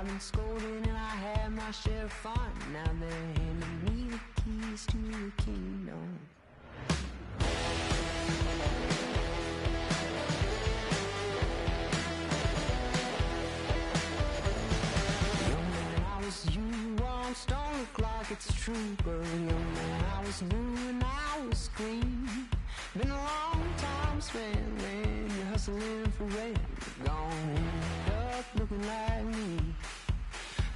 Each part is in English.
I've been scolded and I had my share of fun. Now they're handing me the keys to the kingdom. Young man, I was you, once don't look like it's true, but young man, I was blue and I was green. Been a long time spent when you're hustling for rent. Gone end up looking like me.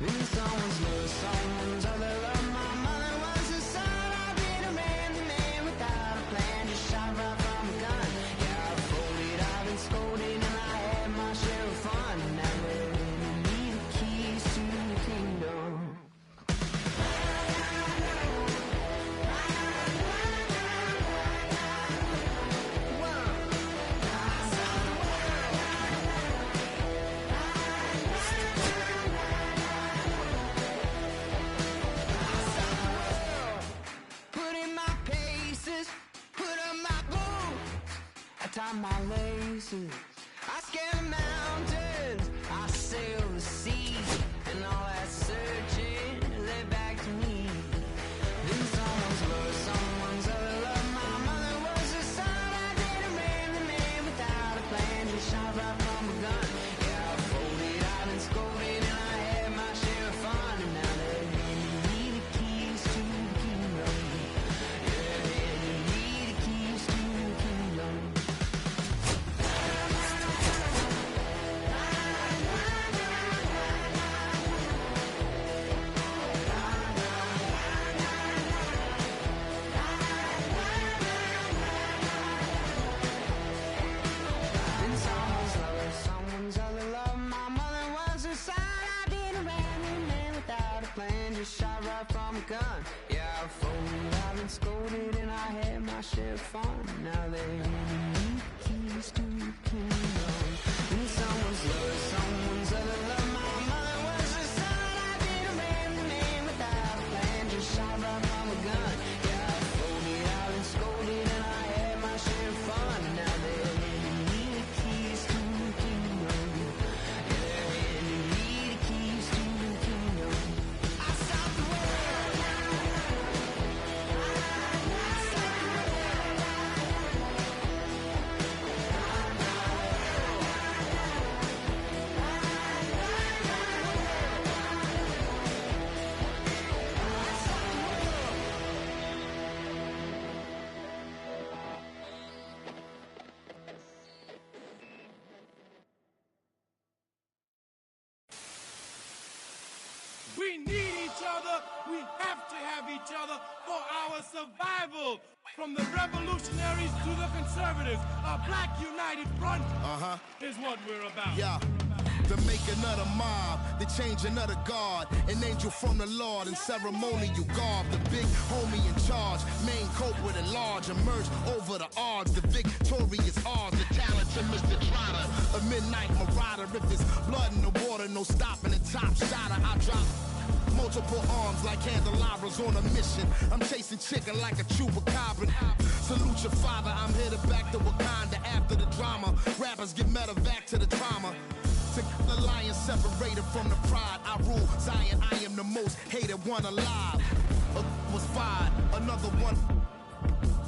Been someone's love, someone's other love. My mother was the son. I've been a man without a plan, just shot right from a gun. Yeah, I folded, I've been scolded, and I had my share of fun. Now they're handing me the keys to the kingdom. Tie my laces, I scale the mountains, I sail the seas, and all that searching led back to me. Then someone's love, someone's other love. My mother was the son. I did a man, the man without a plan, just shot right from a gun. Yeah, I folded, I've been scolded, and I had my share of fun. And now they're handing me the keys to the kingdom. Yeah, handing me the keys to the kingdom. Shot right from a gun. Yeah, I folded, I've been scolded, and I had my share of fun. Now they're handing me keys to the kingdom. And someone's love, someone's other love. My mother was the son. I did a man without a plan, just shot right from a gun. Yeah, I folded, I've been scolded, and I had my share of fun. Now they're handing me the keys to the kingdom. Yeah, they're handing me the keys to the kingdom. We need each other. We have to have each other for our survival. From the revolutionaries to the conservatives, a black united front is what we're about. Yeah. To make another mob, to change another guard, an angel from the Lord in ceremonial garb. The big homie in charge, main culprit at large, emerged over the odds. The victorious odds, the talented Mr. Trotter, a midnight marauder. If there's blood in the water, no stopping the top shotter. I drop multiple arms like candelabras on a mission. I'm chasing chicken like a chupacabra. Salute your father, I'm headed back to Wakanda after the drama. Rappers get medevac to the trauma. The lion separated from the pride. I rule Zion, I am the most hated one alive. Was fired, another one.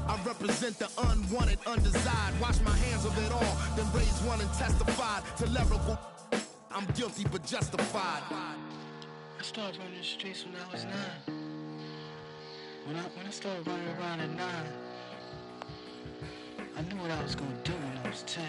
I represent the unwanted, undesired. Wash my hands of it all, then raise one and testify to lyrical. I'm guilty but justified. I started running the streets when I was 9. When I started running around at 9, I knew what I was gonna do when I was 10.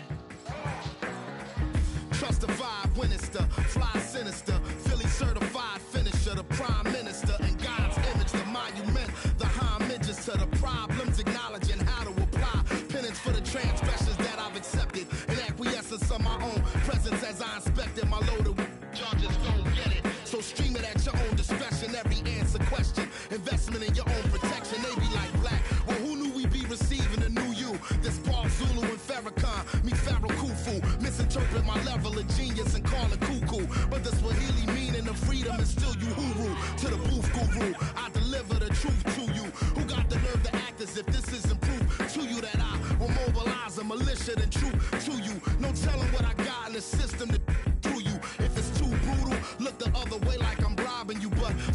Trust the vibe, Winnister, fly sinister, Philly certified finisher, the prime minister, and God's image, the monument, the homages to the problems, acknowledging how to apply penance for the transgressions that I've accepted, and acquiescence of my own presence as I inspected my loaded charges, don't get it. So stream it at your own discretion, every answer question, investment in your own protection. They be like black, well who knew we'd be receiving a new you? This Paul Zulu and Farrakhan, me Pharaoh Khufu, misinterpret my level of genius and call it cuckoo. But the Swahili meaning of freedom is still Uhuru. To the booth guru, I deliver the truth to you. Who got the nerve to act as if this isn't proof to you that I will mobilize a militia and troop to you? No telling what I got in the system to through you. If it's too brutal, look the other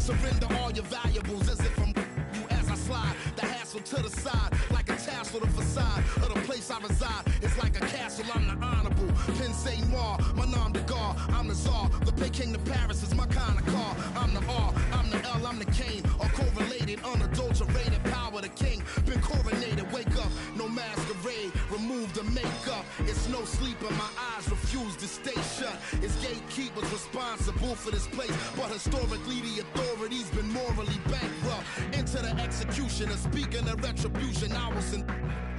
Surrender all your valuables as if I'm you as I slide. The hassle to the side, like a tassel, the facade of the place I reside. It's like a castle, I'm the honorable. Pin say Noir, my nom de gar, I'm the czar. The Peking to Paris is my kind of car. I'm the R, I'm the L, I'm the Kane. All correlated, unadulterated power, the king. Been coronated, wake up, no masquerade. Remove the makeup, it's no sleep and my eyes refuse to stay shut. It's gatekeepers responsible for this place, but historically the authorities been morally bankrupt. Into the executioner, speaking of retribution, I was in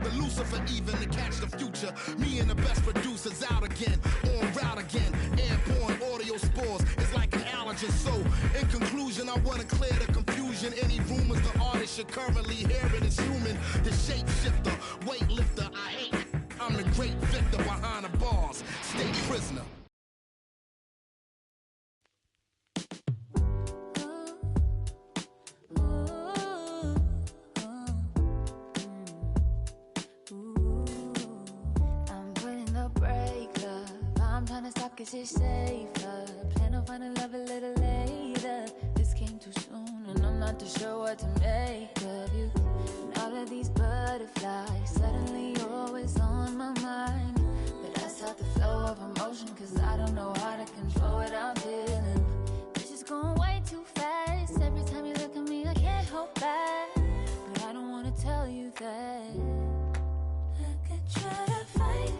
the Lucifer even to catch the future. Me and the best producers out again, on route again. Airborne audio spores, it's like an allergen. So, in conclusion, I wanna clear the confusion. Any rumors the artist should currently hear it is human. The shapeshifter, weightlifter, I hate it. I'm the great victor behind the bars, state prisoner. Cause it's safer. Plan on finding love a little later. This came too soon and I'm not too sure what to make of you. And all of these butterflies, suddenly you're always on my mind. But I stop the flow of emotion cause I don't know how to control what I'm feeling. It's just going way too fast. Every time you look at me I can't hold back. But I don't wanna tell you that. I could try to fight.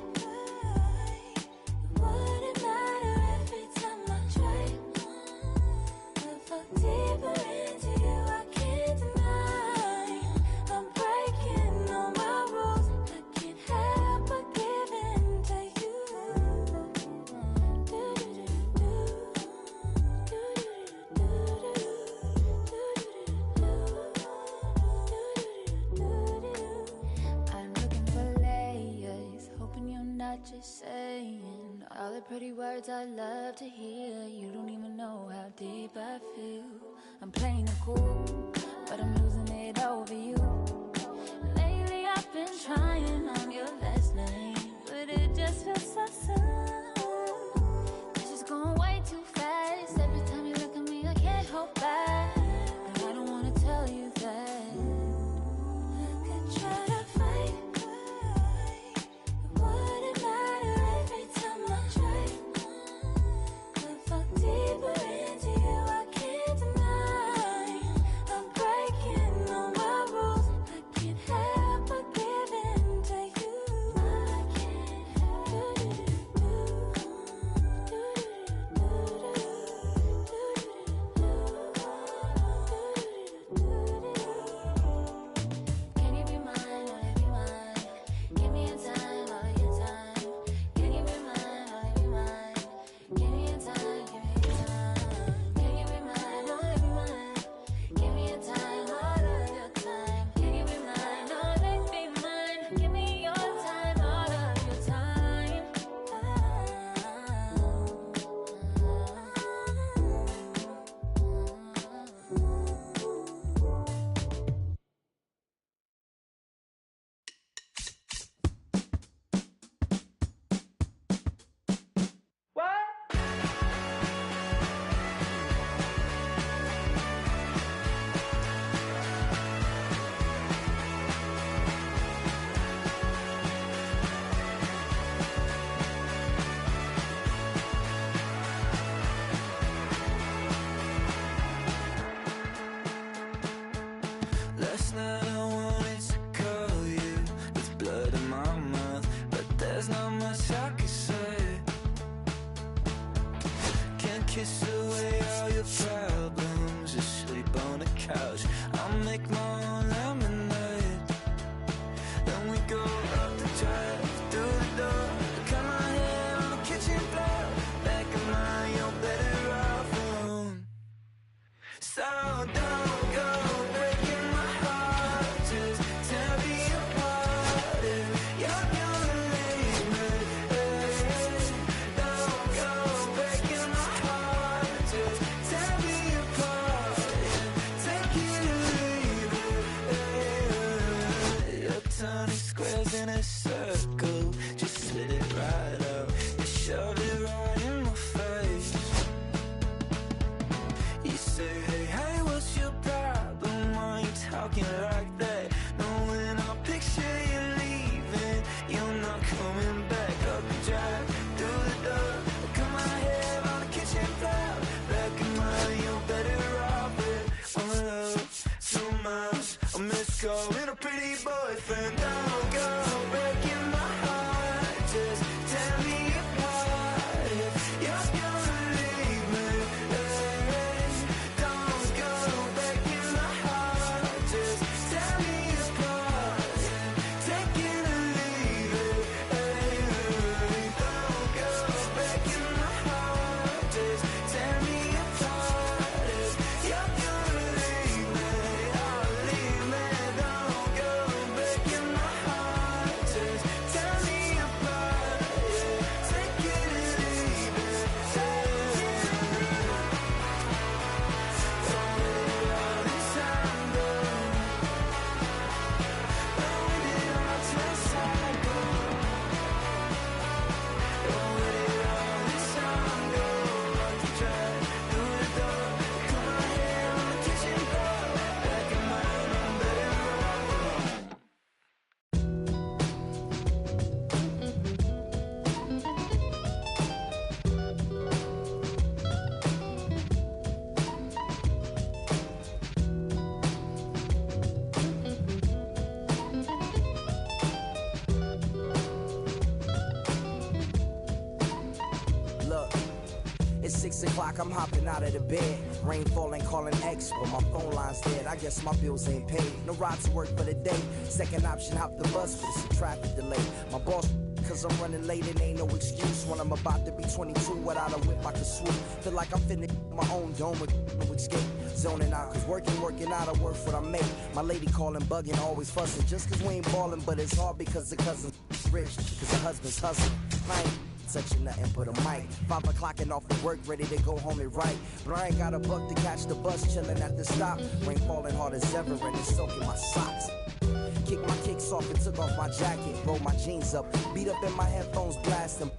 Wouldn't matter every time I try. I fall deeper into you, I can't deny. I'm breaking all my rules. I can't help but give in to you. I'm looking for layers, hoping you're not just saying all the pretty words I love to hear. You don't even know how deep I feel. I'm playing it cool, but I'm losing it over you. Lately I've been trying on your last name, but it just feels so soon. It's just going way too fast. Every time you look at me I can't hold back. But I don't wanna tell you that. I could try to fight. It wouldn't matter every time I try. I fall deeper into you, I can't deny. I'm breaking all my rules. I can't help but give in to you. I can't help Can you be mine, wanna be mine? Give me your time, all of your time. Can you be mine, wanna be mine? Give me your time, give me your time. Can you be mine, wanna be mine? Give me your time, all of your time. Can you be mine, wanna be mine? Give me your time, all of your time. Last night I wanted to call you with blood in my mouth, but there's not much I can say. Can't kiss away all your problems, just sleep on the couch. I'll make my own lemonade. Then we go up the drive, through the door, cut my hair on the kitchen floor. Back of mine, you're better off alone. So don't go breaking my heart, just tear me apart. If you're gonna leave me, don't go breaking my heart, just tear me apart. Take it or leave it. go. Little pretty boyfriend, don't go breaking my heart. Just tear me apart if you're gonna leave me. Don't go breaking my heart. Just tear me apart. Take it or leave it. Don't go breaking my heart. Just tear me apart if you're gonna leave me. Oh, leave me. Don't go breaking my heart. Just tear me apart. Take it or leave it. All this time gone. When did all this time go? Where did all this time go? I keep trying through the door. Cut my hair on the kitchen floor. Black and white on bedrock. Look, it's 6 o'clock, I'm hopping out of the bed. Rain falling, calling X, but my phone line's dead. I guess my bills ain't paid. No ride to work for the day. Second option, hop the bus, but it's a traffic delay. My boss, cause I'm running late and ain't no excuse. When I'm about to be 22, without a whip I can swoop. Feel like I'm finna my own dome with no escape. Zoning out, cause working out, I work what I make. My lady calling, bugging, always fussing. Just cause we ain't ballin', but it's hard because the cousin's rich. Cause the husband's hustling. I ain't touching nothing but a mic. 5 o'clock and off of work, ready to go home and write. But I ain't got a buck to catch the bus, chillin' at the stop. Rain falling hard as ever and it's soaking my socks. Kicked my kicks off and took off my jacket. Rolled my jeans up, beat up in my headphones, blasting.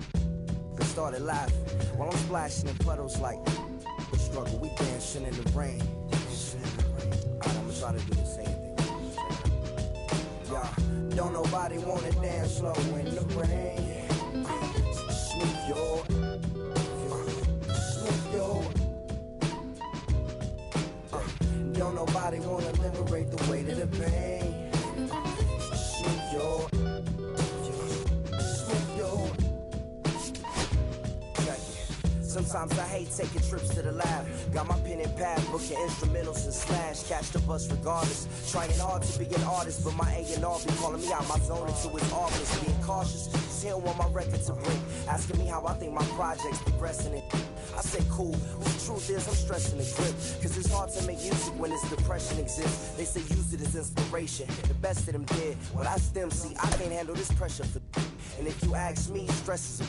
Then started laughing while I'm splashing in puddles like the struggle. We dancing in the rain. Alright, I'ma try to do the same thing. Yeah, don't nobody wanna dance slow in the rain. Smooth your, don't nobody wanna liberate the weight of the pain. Smooth your, sometimes I hate taking trips to the lab. Got my pen and pad, booking instrumentals and slash. Catch the bus regardless. Trying hard to be an artist, but my A&R be calling me out my zone into his office. Being cautious, just he don't want my record to break. Asking me how I think my project's progressing it. I say cool, but the truth is I'm stressing the grip. Cause it's hard to make music when this depression exists. They say use it as inspiration. The best of them did. Well, that's them, see, I can't handle this pressure for. And if you ask me, stress is a.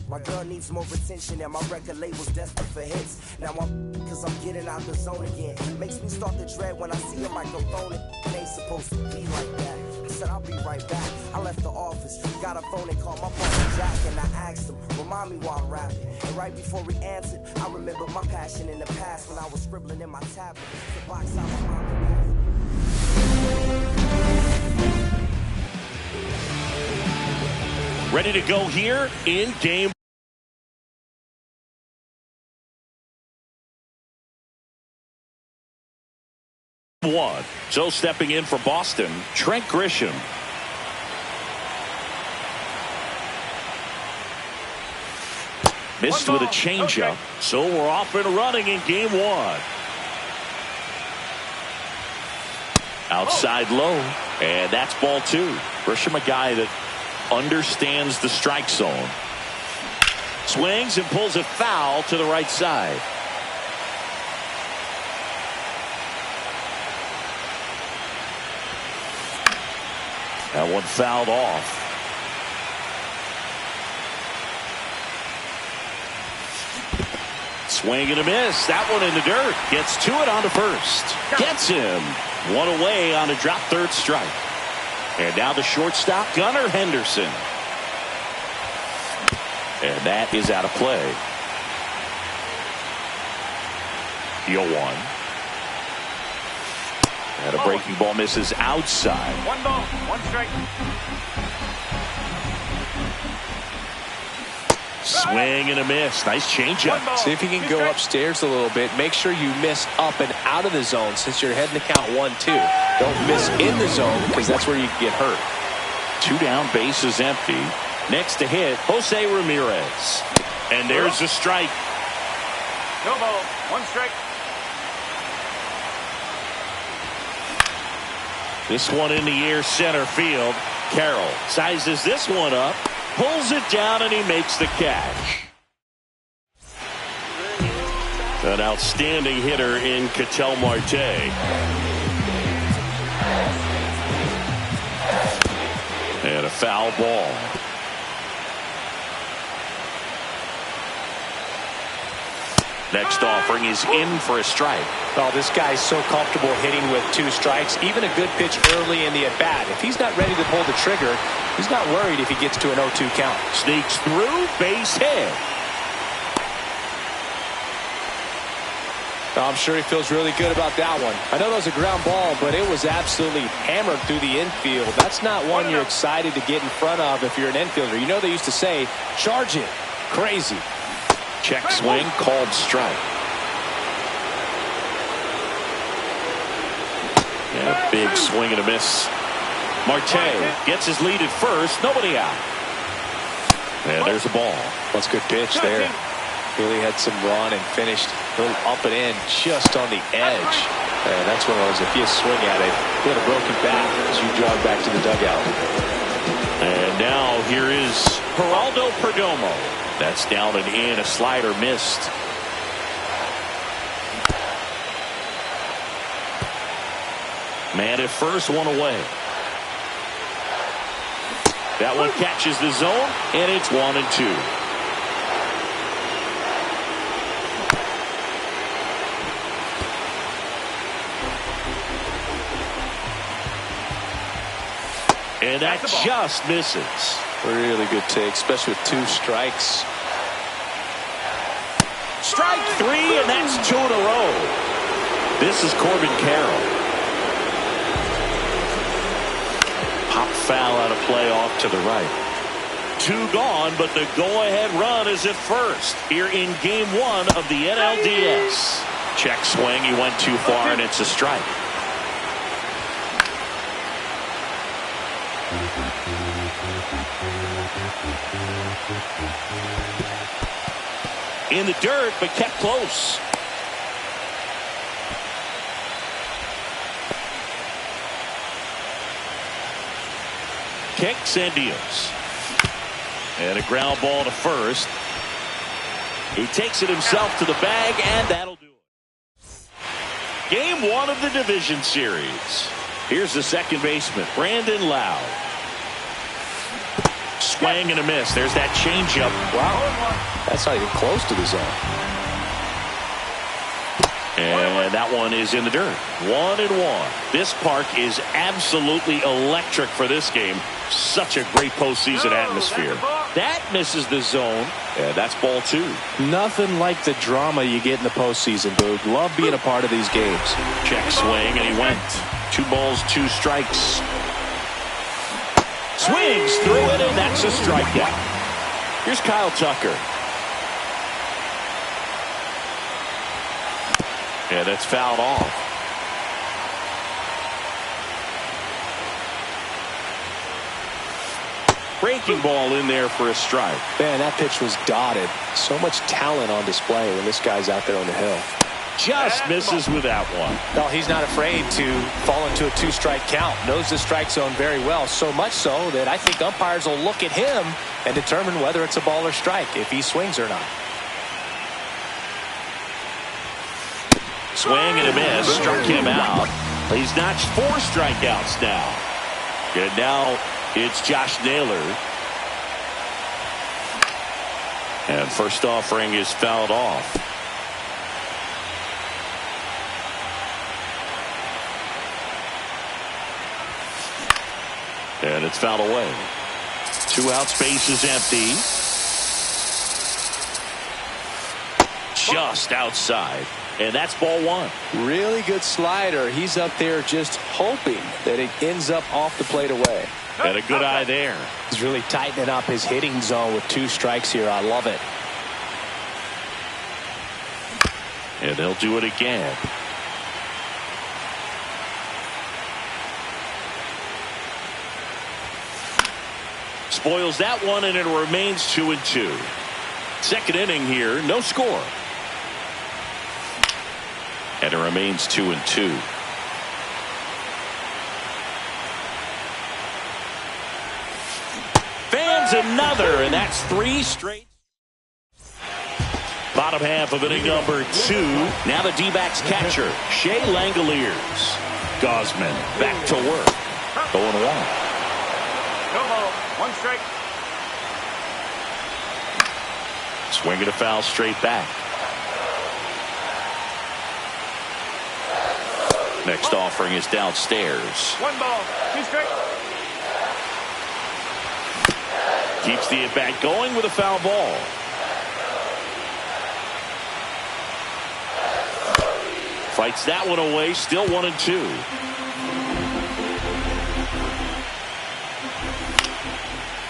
My girl needs more attention and my record label's desperate for hits. Now I'm cause I'm getting out the zone again. Makes me start to dread when I see a microphone. It ain't supposed to be like that. I said I'll be right back. I left the office, got a phone and called my partner Jack, and I asked him, remind me while I'm rapping. And right before he answered, I remembered my passion in the past when I was scribbling in my tablet. The box out of my Ready to go here in game one. So stepping in for Boston, Trent Grisham. Missed with a changeup. Okay. So we're off and running in game one. Outside low. And that's ball two. Grisham, a guy that understands the strike zone. Swings and pulls it foul to the right side. That one fouled off. Swing and a miss. That one in the dirt. Gets to it on to first. Gets him. One away on a drop third strike. And now the shortstop, Gunnar Henderson. And that is out of play. The 0-1. And a breaking ball misses outside. 1 ball, 1 strike. Swing and a miss. Nice changeup. See if you can go upstairs a little bit. Make sure you miss up and out of the zone since you're heading to count 1-2. Don't miss in the zone because that's where you can get hurt. 2 down, bases empty. Next to hit, Jose Ramirez. And there's a strike. No ball. 1 strike. This one in the air, center field. Carroll sizes this one up, pulls it down, and he makes the catch. An outstanding hitter in Ketel Marte. And a foul ball. Next offering is in for a strike. Well, this guy's so comfortable hitting with 2 strikes. Even a good pitch early in the at-bat. If he's not ready to pull the trigger, he's not worried if he gets to an 0-2 count. Sneaks through, base hit. I'm sure he feels really good about that one. I know that was a ground ball, but it was absolutely hammered through the infield. That's not one you're excited to get in front of if you're an infielder. You know they used to say, charge it. Crazy. Check swing, called strike. Yeah, big swing and a miss. Marte gets his lead at first. Nobody out. Yeah, there's a ball. That's a good pitch there. Really had some run and finished a little up and in just on the edge. And that's one of those, if you swing at it, you had a broken back as you jog back to the dugout. And now here is Geraldo Perdomo. That's down and in. A slider missed. Man at first, one away. That one catches the zone, and it's 1-2. And that just misses. Really good take, especially with 2 strikes. Strike 3, and that's 2 in a row. This is Corbin Carroll. Pop foul out of play off to the right. 2 gone, but the go-ahead run is at first here in Game 1 of the NLDS. Check swing, he went too far, and it's a strike. In the dirt, but kept close. Kicks and deals. And a ground ball to first. He takes it himself to the bag, and that'll do it. Game 1 of the division series. Here's the second baseman, Brandon Lowe. Swing and a miss. There's that changeup. Wow. That's not even close to the zone. And that one is in the dirt. 1-1. This park is absolutely electric for this game. Such a great postseason atmosphere. That misses the zone. Yeah, that's ball 2. Nothing like the drama you get in the postseason, Boog. Love being a part of these games. Check swing, and he went. 2 balls, 2 strikes. Swings through it, and that's a strikeout. Here's Kyle Tucker. Yeah, that's fouled off. Breaking ball in there for a strike. Man, that pitch was dotted. So much talent on display when this guy's out there on the hill. Just misses with that one. No, he's not afraid to fall into a 2-strike count. Knows the strike zone very well. So much so that I think umpires will look at him and determine whether it's a ball or strike, if he swings or not. Swing and a miss. Struck him out. He's notched 4 strikeouts now. And now it's Josh Naylor. And first offering is fouled off. And it's fouled away. 2 outs, bases empty. Just outside. And that's ball 1. Really good slider. He's up there just hoping that it ends up off the plate away. And a good eye there. He's really tightening up his hitting zone with 2 strikes here. I love it. And they'll do it again. Spoils that one, and it remains 2-2. Second inning here, no score. And it remains 2-2. Fans another, and that's 3 straight. Bottom half of inning number 2. Now the D-backs catcher, Shea Langoliers. Gausman back to work. 0-1. No ball. 1 strike. Swinging a foul straight back. Next offering is downstairs. 1 ball. 2 strike. Keeps the at-bat going with a foul ball. Fights that one away. Still 1-2.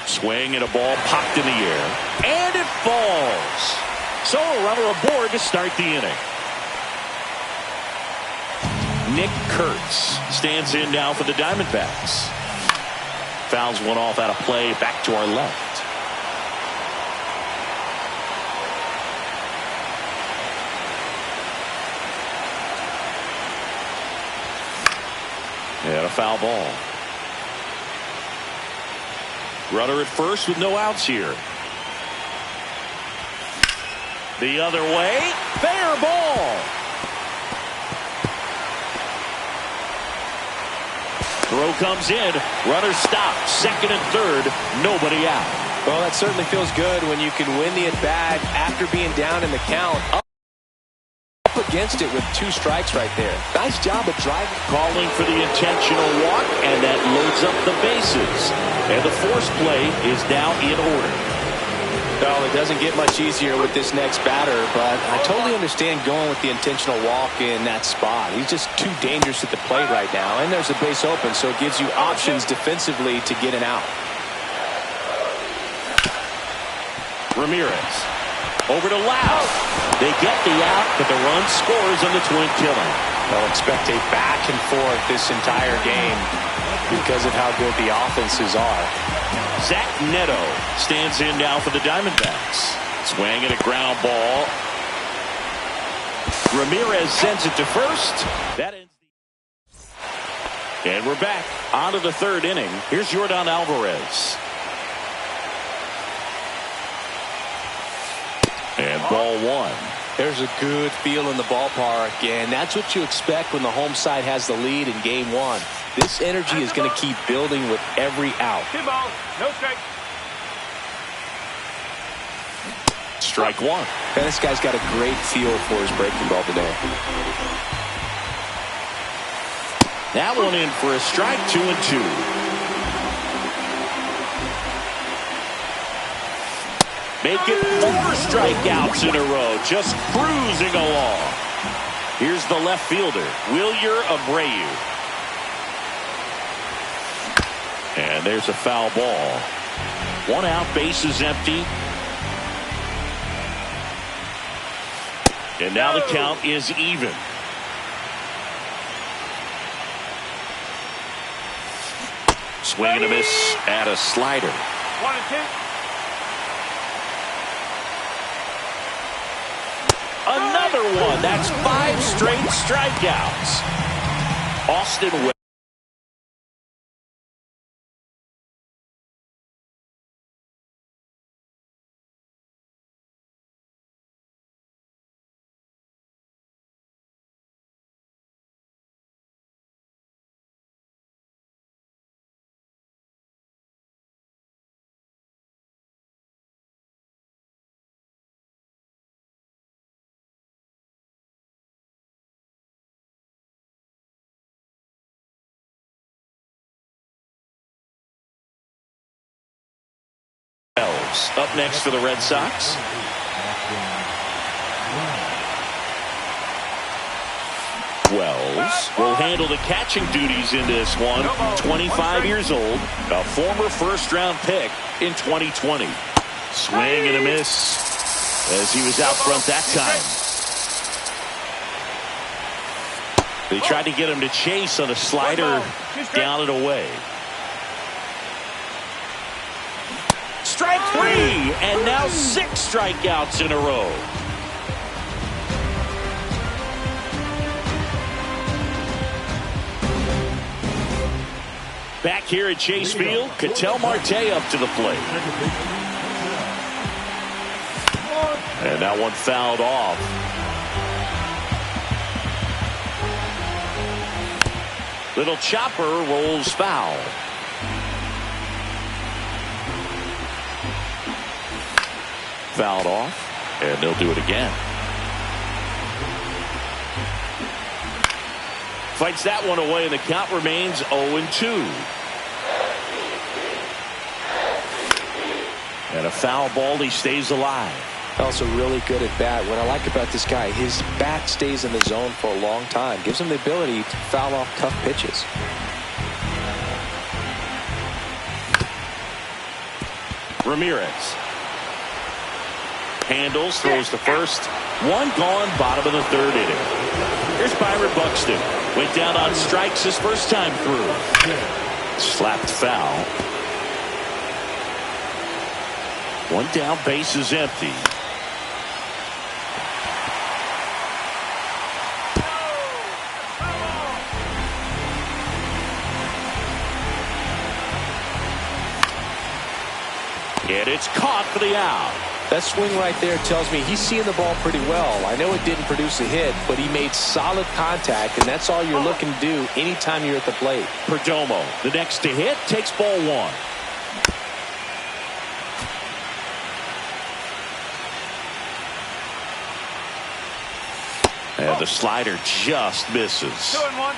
Swing and a ball popped in the air. And it falls. So a runner aboard to start the inning. Nick Kurtz stands in now for the Diamondbacks. Fouls one off out of play back to our left. And a foul ball. Runner at first with no outs here. The other way. Fair ball. Throw comes in. Runner stopped. Second and third. Nobody out. Well, that certainly feels good when you can win the at-bat after being down in the count. Up against it with 2 strikes right there. Nice job of driving. Calling for the intentional walk, and that loads up the bases. And the force play is now in order. Well, it doesn't get much easier with this next batter, but I totally understand going with the intentional walk in that spot. He's just too dangerous at the plate right now, and there's a base open, so it gives you options defensively to get an out. Ramirez over to Lau. They get the out, but the run scores on the twin killing. They'll expect a back and forth this entire game because of how good the offenses are. Zach Neto stands in now for the Diamondbacks. Swing and a ground ball. Ramirez sends it to first. That ends the... And we're back on to the third inning. Here's Yordan Alvarez. And ball 1. There's a good feel in the ballpark, and that's what you expect when the home side has the lead in game 1. This energy is going to keep building with every out. 2 balls. No strike. Strike 1. And this guy's got a great feel for his breaking ball today. That one in for a strike. 2-2. Make it 4 strikeouts in a row, just cruising along. Here's the left fielder, Wilyer Abreu. And there's a foul ball. 1 out, base is empty. And now the count is even. Swing and a miss at a slider. 1-2. Another one. That's 5 straight strikeouts. Austin Wells. Up next for the Red Sox. Wells will handle the catching duties in this one. 25 years old, a former first-round pick in 2020. Swing and a miss as he was out front that time. They tried to get him to chase on a slider, down and away. Strike 3, and now 6 strikeouts in a row. Back here at Chase Field, Ketel Marte up to the plate. And that one fouled off. Little chopper rolls foul. Fouled off, and they'll do it again. Fights that one away, and the count remains 0-2. And a foul ball, he stays alive. Also really good at bat. What I like about this guy, his bat stays in the zone for a long time. Gives him the ability to foul off tough pitches. Ramirez handles, throws to first. One gone, bottom of the 3rd inning. Here's Byron Buxton. Went down on strikes his first time through. Slapped foul. One down, base is empty. And it's caught for the out. That swing right there tells me he's seeing the ball pretty well. I know it didn't produce a hit, but he made solid contact, and that's all you're looking to do anytime you're at the plate. Perdomo, the next to hit, takes ball 1. And the slider just misses. 2-1.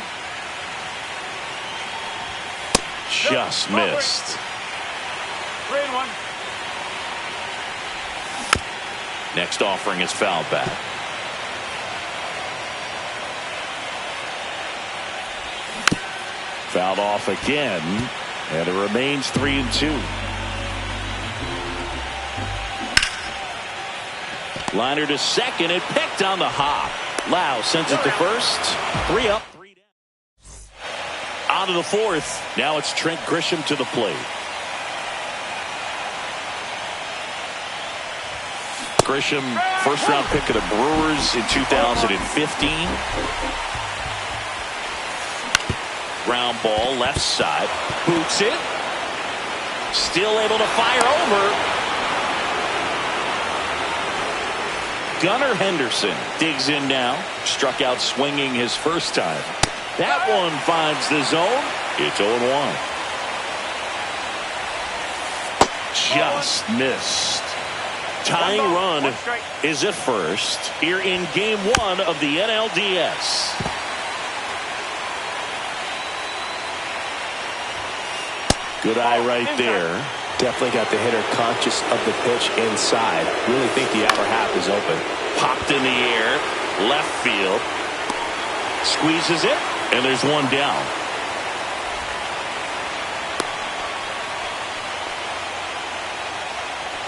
Just missed. 3-1. Next offering is fouled back. Fouled off again, and it remains 3-2. Liner to second, and picked on the hop. Lau sends it to first. 3 up, 3 down. On to the 4th. Now it's Trent Grisham to the plate. Grisham, first-round pick of the Brewers in 2015. Ground ball, left side. Boots it. Still able to fire over. Gunnar Henderson digs in now. Struck out swinging his first time. That one finds the zone. It's 0-1. Just missed. Tying run is at first here in Game 1 of the NLDS. Good eye right there. Definitely got the hitter conscious of the pitch inside. Really think the outer half is open. Popped in the air, left field. Squeezes it, and there's one down.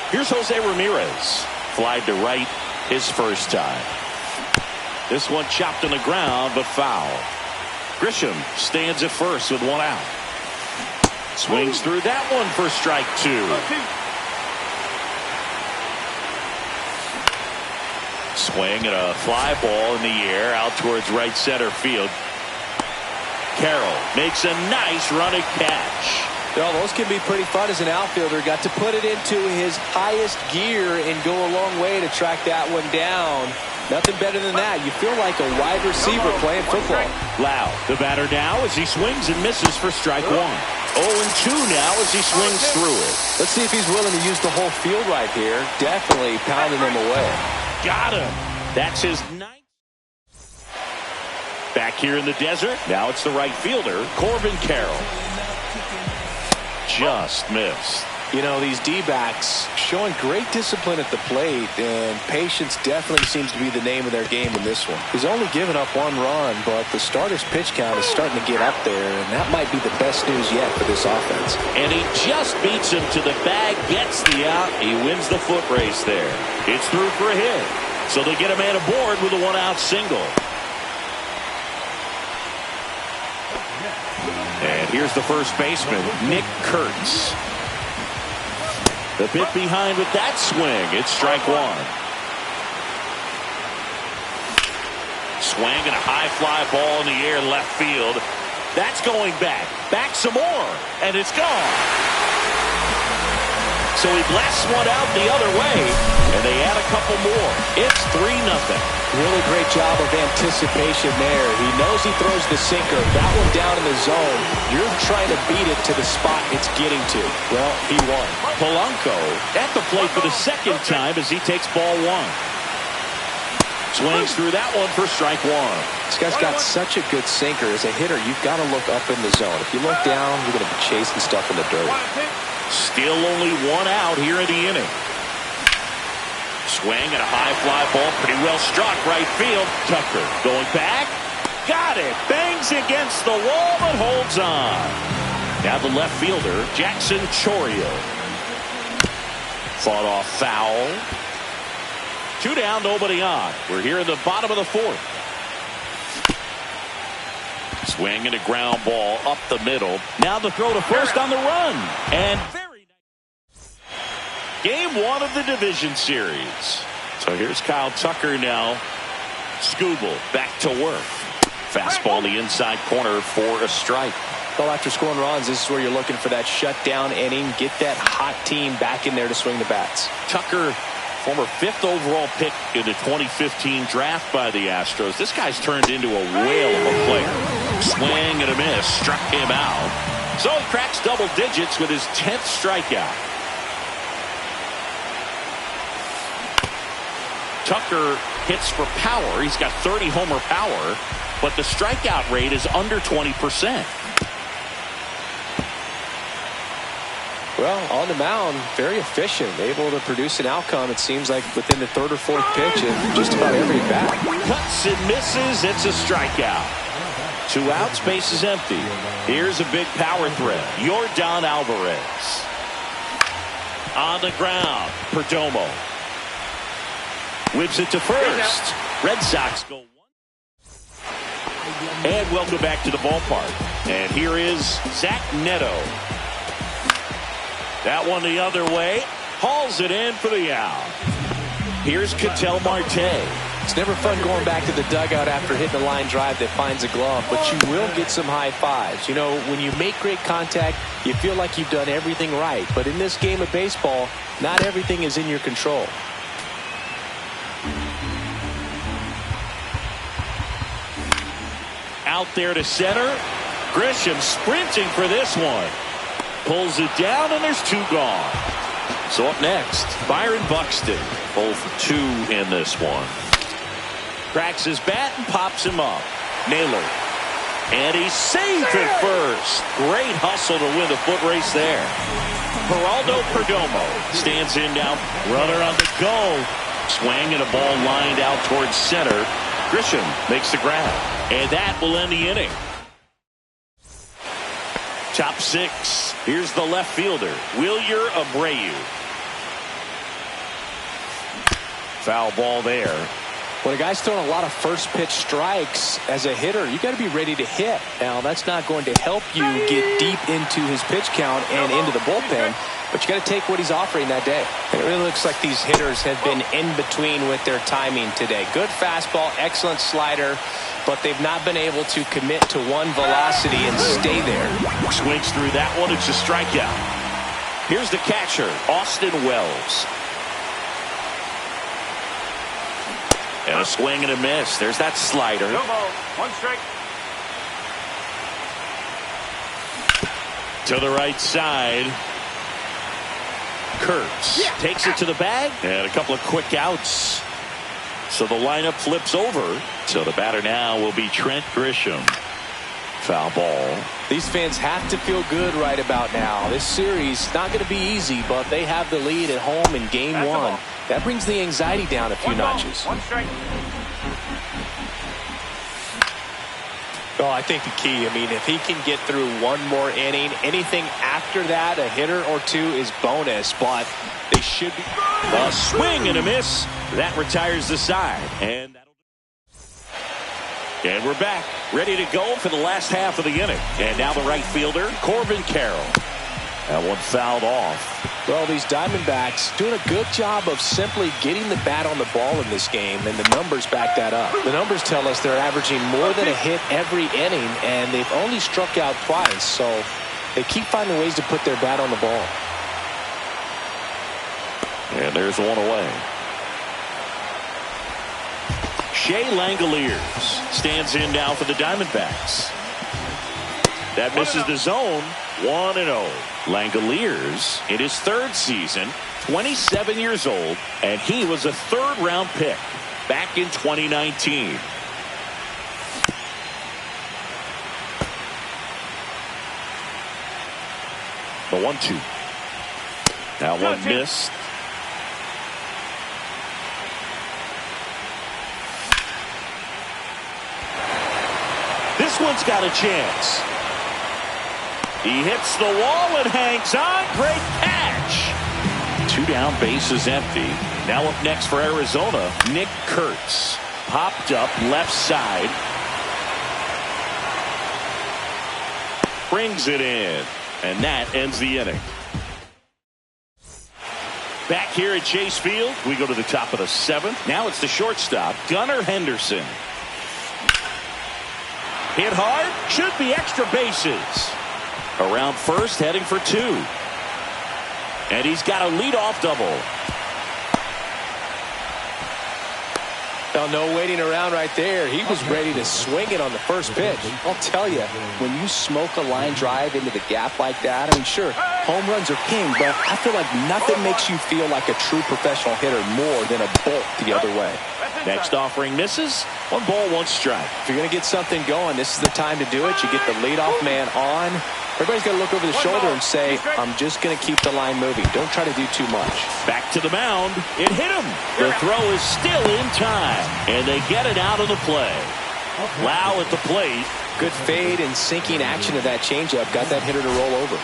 Here's Jose Ramirez. Flied to right his first time. This one chopped on the ground, but foul. Grisham stands at first with 1 out. Swings through that one for strike 2. Swing and a fly ball in the air out towards right center field. Carroll makes a nice running catch. Well, those can be pretty fun as an outfielder. Got to put it into his highest gear and go a long way to track that one down. Nothing better than that. You feel like a wide receiver playing football. Lau, the batter now as he swings and misses for strike 1. 0-2 now as he swings through it. Let's see if he's willing to use the whole field right here. Definitely pounding him away. Got him. That's his 9th. Back here in the desert. Now it's the right fielder, Corbin Carroll. Just missed. You know, these D-backs showing great discipline at the plate, and patience definitely seems to be the name of their game in this one. He's only given up 1 run, but the starter's pitch count is starting to get up there, and that might be the best news yet for this offense. And he just beats him to the bag, gets the out. He wins the foot race there. It's through for a hit. So they get a man aboard with a 1-out single. And here's the first baseman, Nick Kurtz. The bit behind with that swing. It's strike 1. Swing and a high fly ball in the air left field. That's going back. Back some more. And it's gone. So he blasts one out the other way. And they add a couple more. It's 3-0. Really great job of anticipation there. He knows he throws the sinker. That one down in the zone. You're trying to beat it to the spot it's getting to. Well, he won. Polanco at the plate for the second time as he takes ball 1. Swings through that one for strike 1. This guy's got such a good sinker. As a hitter, you've got to look up in the zone. If you look down, you're going to be chasing stuff in the dirt. Still only 1 out here in the inning. Swing and a high fly ball, pretty well struck right field. Tucker going back, got it, bangs against the wall but holds on. Now the left fielder, Jackson Chourio. Fought off foul. 2 down, nobody on. We're here in the bottom of the 4th. Swing and a ground ball up the middle. Now the throw to first on the run. And very nice. Game 1 of the division series. So here's Kyle Tucker now. Skubal back to work. Fastball the inside corner for a strike. Well, after scoring runs, this is where you're looking for that shutdown inning. Get that hot team back in there to swing the bats. Tucker, former 5th overall pick in the 2015 draft by the Astros. This guy's turned into a whale of a player. Swing and a miss, struck him out. So he cracks double digits with his 10th strikeout. Tucker hits for power. He's got 30 homer power, but the strikeout rate is under 20%. Well, on the mound, very efficient, able to produce an outcome, it seems like, within the 3rd or 4th pitch in just about every bat. Cuts and misses. It's a strikeout. 2 outs, base is empty. Here's a big power threat. Yordan Alvarez. On the ground, Perdomo. Whips it to first. Red Sox go 1. And welcome back to the ballpark. And here is Zach Neto. That one the other way. Hauls it in for the out. Here's Ketel Marte. It's never fun going back to the dugout after hitting a line drive that finds a glove, but you will get some high fives. You know, when you make great contact, you feel like you've done everything right. But in this game of baseball, not everything is in your control. Out there to center. Grisham sprinting for this one. Pulls it down, and there's 2 gone. So up next, Byron Buxton. 0 for 2 in this one. Cracks his bat and pops him up. Naylor. And he's safe at first. Great hustle to win the foot race there. Geraldo Perdomo stands in now. Runner on the go. Swing and a ball lined out towards center. Grisham makes the grab. And that will end the inning. Top 6. Here's the left fielder, Wilyer Abreu. Foul ball there. When a guy's throwing a lot of first pitch strikes as a hitter, you got to be ready to hit. Now, that's not going to help you get deep into his pitch count and into the bullpen, but you got to take what he's offering that day. And it really looks like these hitters have been in between with their timing today. Good fastball, excellent slider, but they've not been able to commit to one velocity and stay there. Swings through that one. It's a strikeout. Here's the catcher, Austin Wells. And a swing and a miss. There's that slider. No ball. 1 strike. To the right side. Kurtz takes it to the bag. And a couple of quick outs. So the lineup flips over. So the batter now will be Trent Grisham. foul ball. These fans have to feel good right about now. This series not going to be easy, but they have the lead at home in game one. That brings the anxiety down a few notches. One strike. Oh, I think the key, if he can get through one more inning, anything after that, a hitter or two is bonus, but they should be. A swing and a miss. That retires the side. And we're back, ready to go for the last half of the inning. And now the right fielder, Corbin Carroll. That one fouled off. Well, these Diamondbacks doing a good job of simply getting the bat on the ball in this game, and the numbers back that up. The numbers tell us they're averaging more than a hit every inning, and they've only struck out twice, so they keep finding ways to put their bat on the ball. And there's one away. Shea Langoliers stands in now for the Diamondbacks. That misses the zone. 1-0. Langoliers in his third season, 27 years old, and he was a third-round pick back in 2019. The 1-2. That one missed. This one's got a chance. He hits the wall and hangs on. Great catch. 2 down, bases empty. Now up next for Arizona, Nick Kurtz. Popped up left side. Brings it in. And that ends the inning. Back here at Chase Field, we go to the top of the 7th. Now it's the shortstop, Gunnar Henderson. Hit hard, should be extra bases. Around first, heading for 2. And he's got a leadoff double. Well, no waiting around right there. He was ready to swing it on the first pitch. I'll tell you, when you smoke a line drive into the gap like that, sure, home runs are king, but I feel like nothing makes you feel like a true professional hitter more than a bolt the other way. Next offering misses. 1 ball, 1 strike. If you're going to get something going, this is the time to do it. You get the leadoff man on. Everybody's got to look over the shoulder and say, I'm just going to keep the line moving. Don't try to do too much. Back to the mound. It hit him. The throw is still in time. And they get it out of the play. Lau at the plate. Good fade and sinking action of that changeup. Got that hitter to roll over.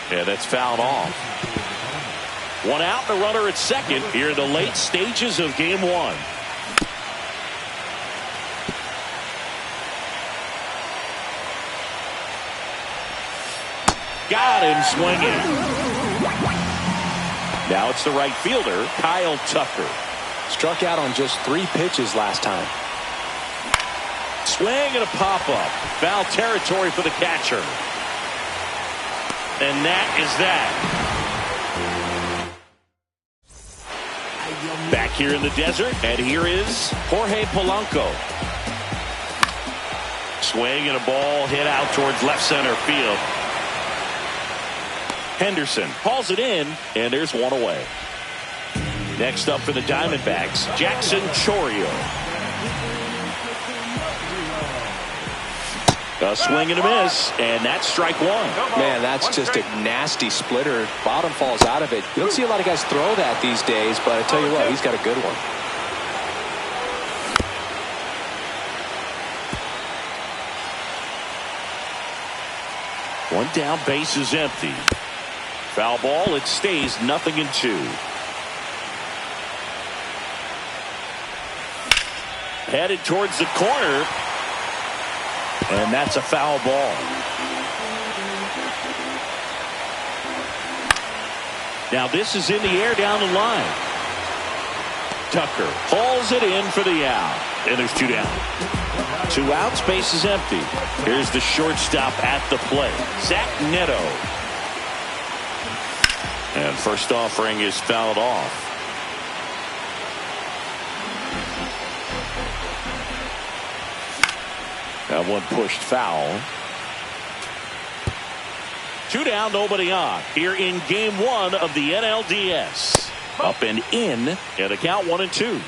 Yeah, that's fouled off. 1 out, the runner at second here in the late stages of game 1. Got him swinging. Now it's the right fielder, Kyle Tucker. Struck out on just 3 pitches last time. Swing and a pop-up. Foul territory for the catcher. And that is that. Back here in the desert, and here is Jorge Polanco. Swing and a ball hit out towards left center field. Henderson hauls it in, and there's 1 away. Next up for the Diamondbacks, Jackson Chourio. A swing and a miss, and that's strike 1. Man, that's just a nasty splitter. Bottom falls out of it. You don't see a lot of guys throw that these days, but I tell you what, he's got a good one. One down, base is empty. Foul ball, it stays 0-2. Headed towards the corner. And that's a foul ball. Now this is in the air down the line. Tucker hauls it in for the out. And there's 2 down. 2 outs, base is empty. Here's the shortstop at the plate, Zach Neto. And first offering is fouled off. That one pushed foul. 2 down, nobody on. Here in game 1 of the NLDS. Up and in, and a count 1-2.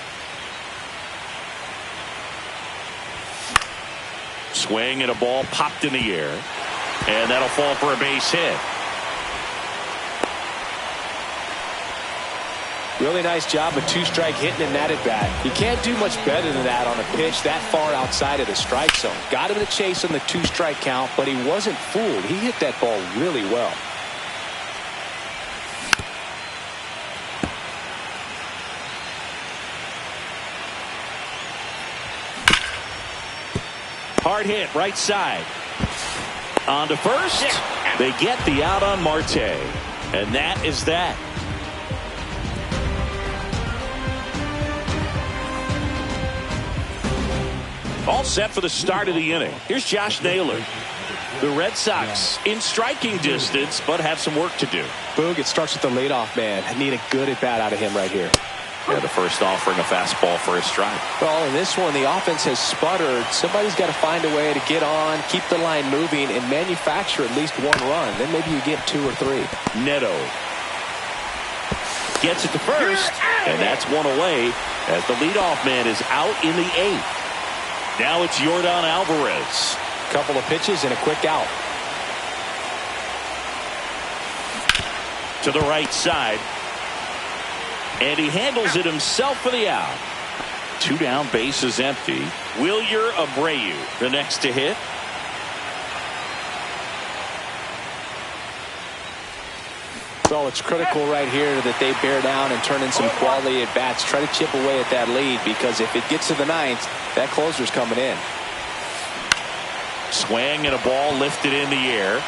Swing and a ball popped in the air, and that'll fall for a base hit. Really nice job of two-strike hitting in that at bat. You can't do much better than that on a pitch that far outside of the strike zone. Got him the chase on the two-strike count, but he wasn't fooled. He hit that ball really well. Hard hit, right side. On to first. They get the out on Marte. And that is that. All set for the start of the inning. Here's Josh Naylor. The Red Sox in striking distance, but have some work to do. Boog, it starts with the leadoff man. I need a good at-bat out of him right here. Yeah, the first offering a fastball for a strike. Well, in this one, the offense has sputtered. Somebody's got to find a way to get on, keep the line moving, and manufacture at least one run. Then maybe you get 2 or 3. Neto gets it to first, and that's one away as the leadoff man is out in the 8th. Now it's Yordan Alvarez. Couple of pitches and a quick out. To the right side. And he handles it himself for the out. 2 down, bases empty. Wilyer Abreu, the next to hit. Well, it's critical right here that they bear down and turn in some quality at bats. Try to chip away at that lead, because if it gets to the 9th, that closer's coming in. Swing and a ball lifted in the air.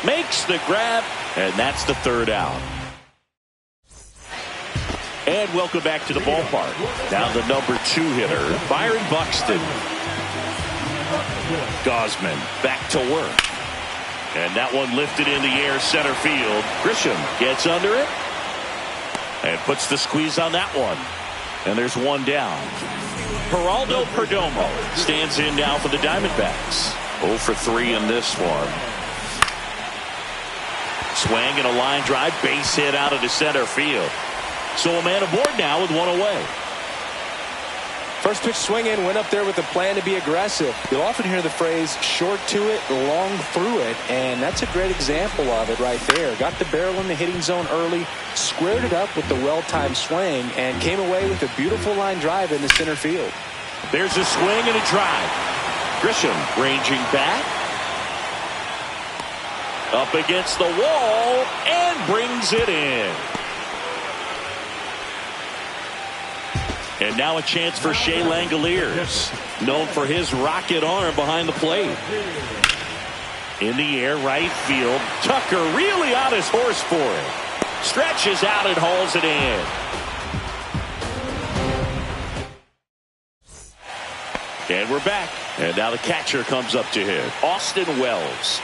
Makes the grab, and that's the 3rd out. And welcome back to the ballpark. Now the number 2 hitter, Byron Buxton. Gausman back to work. And that one lifted in the air, center field. Grisham gets under it and puts the squeeze on that one. And there's one down. Geraldo Perdomo stands in now for the Diamondbacks. 0 for 3 in this one. Swing and a line drive, base hit out of the center field. So a man aboard now with one away. First pitch swing in, went up there with a plan to be aggressive. You'll often hear the phrase short to it, long through it, and that's a great example of it right there. Got the barrel in the hitting zone early, squared it up with the well-timed swing, and came away with a beautiful line drive in the center field. There's a swing and a drive. Grisham ranging back. Up against the wall and brings it in. And now a chance for Shea Langoliers, known for his rocket arm behind the plate. In the air, right field. Tucker really on his horse for it. Stretches out and hauls it in. And we're back. And now the catcher comes up to hit. Austin Wells.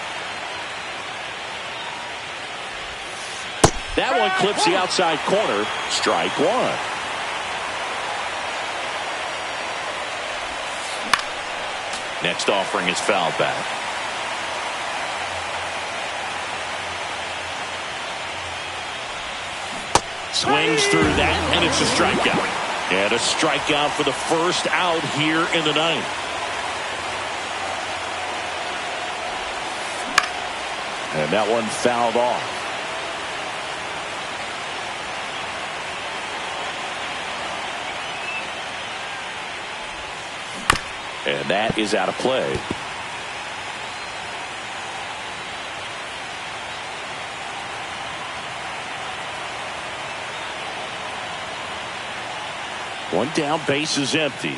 That one clips the outside corner. Strike 1. Next offering is fouled back. Swings through that, and it's a strikeout. And a strikeout for the first out here in the 9th. And that one fouled off. And that is out of play. One down, base is empty.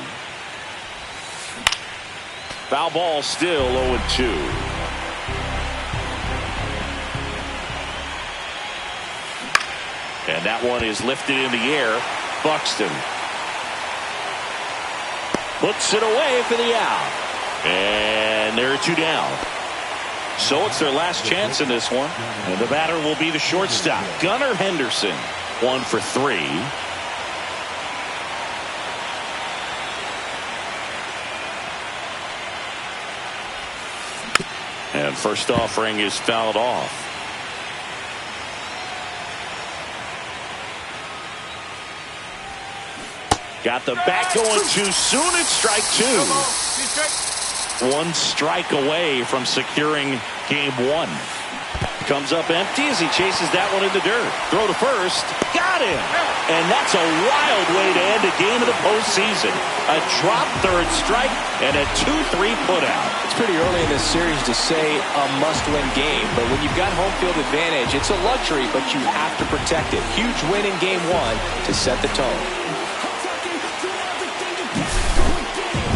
Foul ball, still 0-2. And that one is lifted in the air. Buxton puts it away for the out. And there are 2 down. So it's their last chance in this one. And the batter will be the shortstop, Gunnar Henderson. 1 for 3. And first offering is fouled off. Got the bat going too soon. It's strike two. One strike away from securing game one. Comes up empty as he chases that one in the dirt. Throw to first. Got him. And that's a wild way to end a game of the postseason. A drop third strike and a 2-3 putout. It's pretty early in this series to say a must-win game, but when you've got home field advantage, it's a luxury, but you have to protect it. Huge win in game one to set the tone.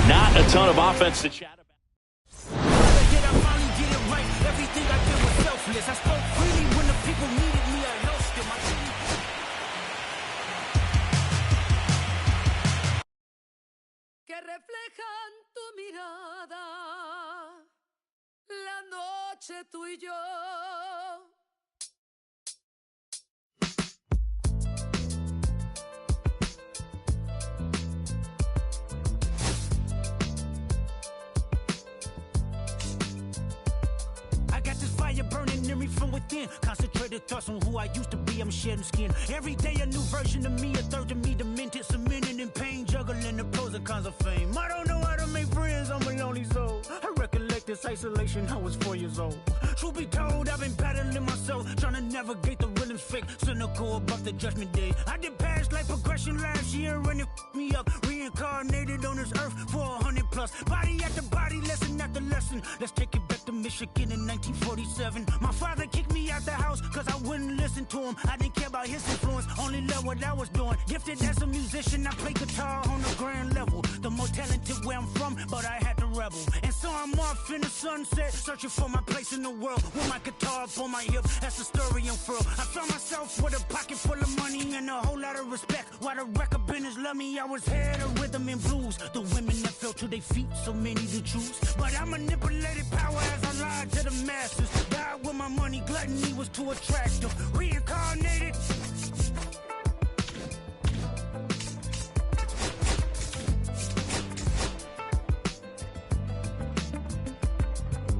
Not a ton of offense to chat about. I spoke freely when the people needed me. I lost them. Que reflejan tu mirada, la noche tú y yo. Burning in me from within. Concentrated thoughts on who I used to be. I'm shedding skin. Every day a new version of me, a third of me demented, cemented in pain, juggling the pros and cons of fame. I don't know how to make friends, I'm a lonely soul. I recollect this isolation, I was 4 years old. Truth be told, I've been battling myself, trying to navigate the rhythm's fake, cynical about the judgment day. I did past life progression last year and it me up. Reincarnated on this earth for 100 plus. Body after body, lesson after lesson. Let's take it back to Michigan in 1947. My father kicked me out the house cause I wouldn't listen to him. I didn't care about his influence, only loved what I was doing. Gifted as a musician, I play guitar on the grand level. The more talented where I'm from, but I had to rebel. And so I'm off in the sunset, searching for my place in the world. With my guitar up on my hip, that's the story unfurled. I found myself with a pocket full of money and a whole lot of respect. While the record business loved me, I was head of rhythm and blues. The women that fell to their feet, so many to choose. But I manipulated power as I lied to the masses. Died with my money, gluttony was too attractive. Reincarnated.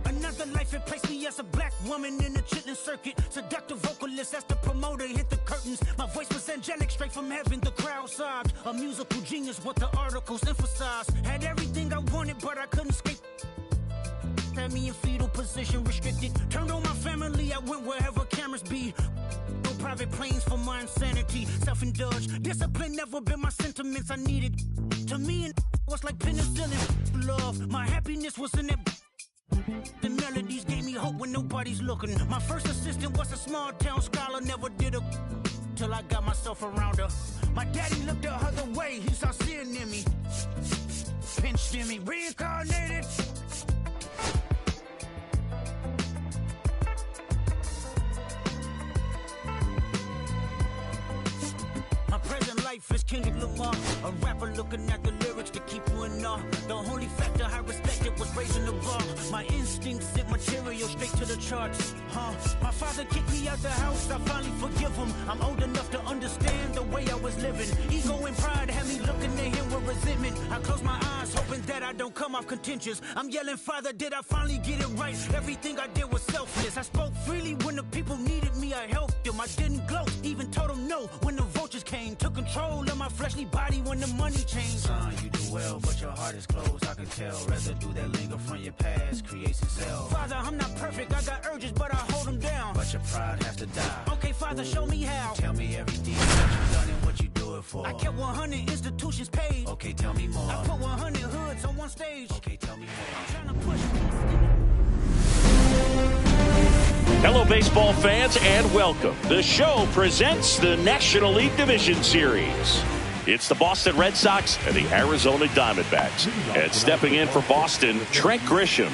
Another life, it placed me as a black woman in the chitlin circuit. Seductive vocalist as the promoter hit the curtains. My voice was angelic, straight from heaven, the crowd sobbed. A musical genius, what the articles emphasized. Had everything I wanted, but I couldn't escape. Had me in fetal position, restricted. Turned on my family, I went wherever cameras be. No private planes for my insanity. Self-indulged, discipline never been my sentiments I needed. To me, it was like penicillin. Love, my happiness was in it. The melodies gave me hope when nobody's looking. My first assistant was a small town scholar, never did a till I got myself around her. My daddy looked the other way, he saw sin in me. Pinched in me, reincarnated. Life is Kendrick Lamar, a rapper looking at the lyrics to keep you in awe. The only factor I respected was raising the bar. My instincts sent material straight to the charts. My father kicked me out the house, I finally forgive him. I'm old enough to understand the way I was living. Ego and pride had me looking at him with resentment. I close my eyes, hoping that I don't come off contentious. I'm yelling, Father, did I finally get it right? Everything I did was selfless. I spoke freely when the people needed me, I helped them. I didn't gloat, even told them no when the vultures came. Took control of my fleshly body when the money changed. Son, you do well, but your heart is closed, I can tell. Residue that linger from your past creates itself. Father, I'm not perfect, I got urges, but I hold them down. But your pride has to die. Okay, Father, show me how. Tell me every deed that you've done and what you do it for. I kept 100 institutions paid. Okay, tell me more. I put 100 hoods on one stage. Okay, tell me more. I'm trying to push. Hello, baseball fans, and welcome. The show presents the National League Division Series. It's the Boston Red Sox and the Arizona Diamondbacks. And stepping in for Boston, Trent Grisham.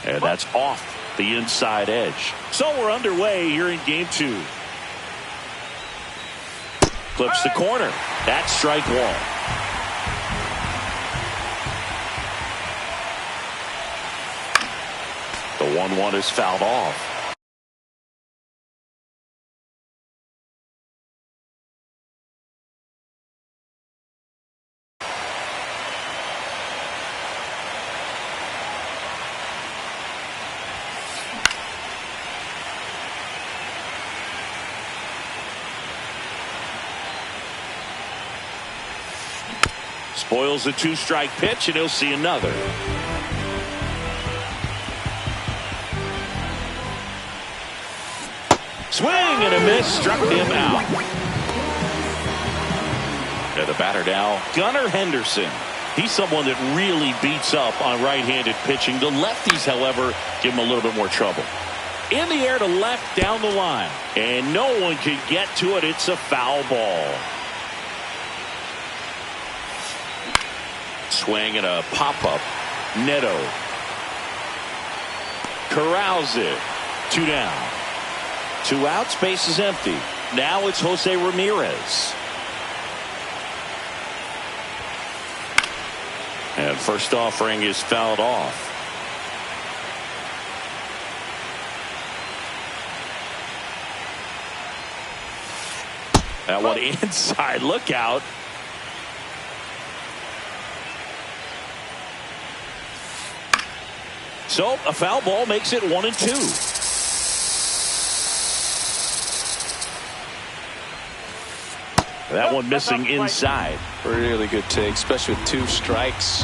And that's off the inside edge. So we're underway here in game two. Clips the corner. That's strike one. The 1-1 is fouled off. Spoils a 2-strike pitch, and he'll see another. Swing and a miss, struck him out. And the batter now, Gunnar Henderson. He's someone that really beats up on right-handed pitching. The lefties, however, give him a little bit more trouble. In the air to left down the line. And no one can get to it. It's a foul ball. Swing and a pop-up. Neto corrals it. 2 down. 2 outs, base is empty. Now it's Jose Ramirez. And first offering is fouled off. That one inside, look out. So a foul ball makes it 1-2. That one missing inside. Really good take, especially with 2 strikes.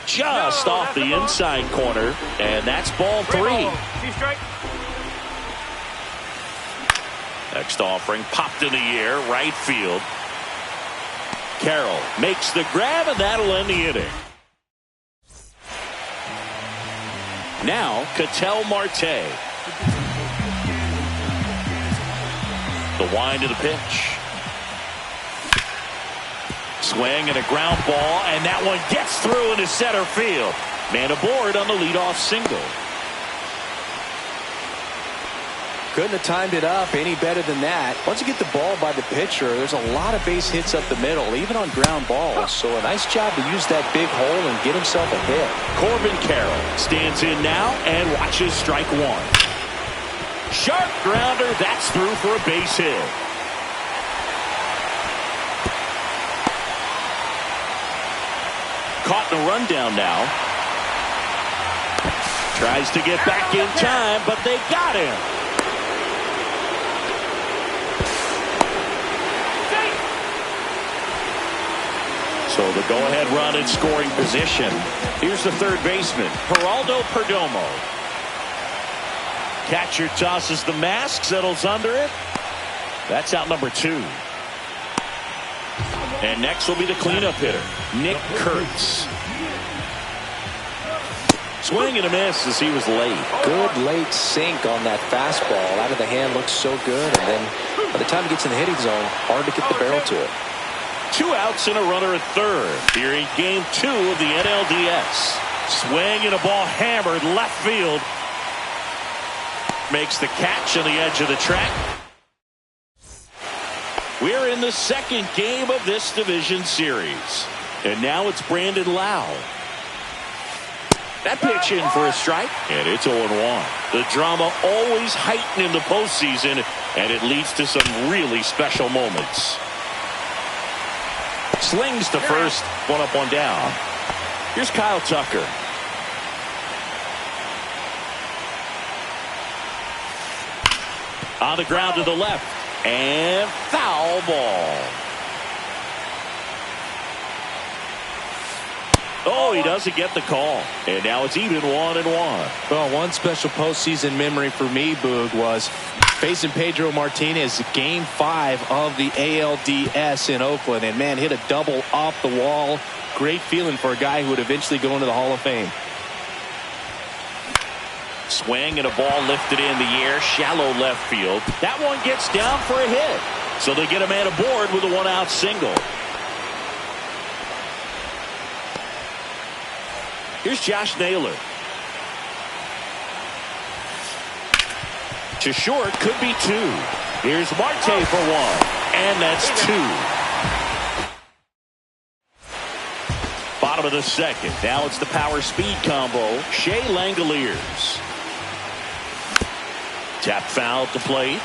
Just off the inside corner, and that's ball 3. 2 strike. Next offering popped in the air, right field. Carroll makes the grab, and that'll end the inning. Now, Ketel Marte. The wind of the pitch. Swing and a ground ball, and that one gets through into center field. Man aboard on the leadoff single. Couldn't have timed it up any better than that. Once you get the ball by the pitcher, there's a lot of base hits up the middle, even on ground balls. So a nice job to use that big hole and get himself a hit. Corbin Carroll stands in now and watches strike 1. Sharp grounder, that's through for a base hit. Caught in a rundown now. Tries to get back in time, but they got him. So the go-ahead run in scoring position. Here's the third baseman, Geraldo Perdomo. Catcher tosses the mask, settles under it. That's out number 2. And next will be the cleanup hitter, Nick Kurtz. Swing and a miss as he was late. Good late sink on that fastball. Out of the hand looks so good, and then by the time he gets in the hitting zone, hard to get the barrel to it. 2 outs and a runner at third here in game 2 of the NLDS. Swing and a ball hammered left field. Makes the catch on the edge of the track. We're in the second game of this division series. And now it's Brandon Lowe. That pitch in for a strike, and it's 0-1. The drama always heightened in the postseason, and it leads to some really special moments. Slings to first, 1 up, 1 down. Here's Kyle Tucker. On the ground to the left, and foul ball. Oh, he doesn't get the call. And now it's even 1-1. Well, one special postseason memory for me, Boog, was facing Pedro Martinez, game 5 of the ALDS in Oakland. And, man, hit a double off the wall. Great feeling for a guy who would eventually go into the Hall of Fame. Swing and a ball lifted in the air, shallow left field. That one gets down for a hit. So they get a man aboard with a 1-out single. Here's Josh Naylor. To short, could be 2. Here's Marte for 1. And that's 2. Bottom of the second. Now it's the power speed combo. Shea Langoliers. Tap foul to plate.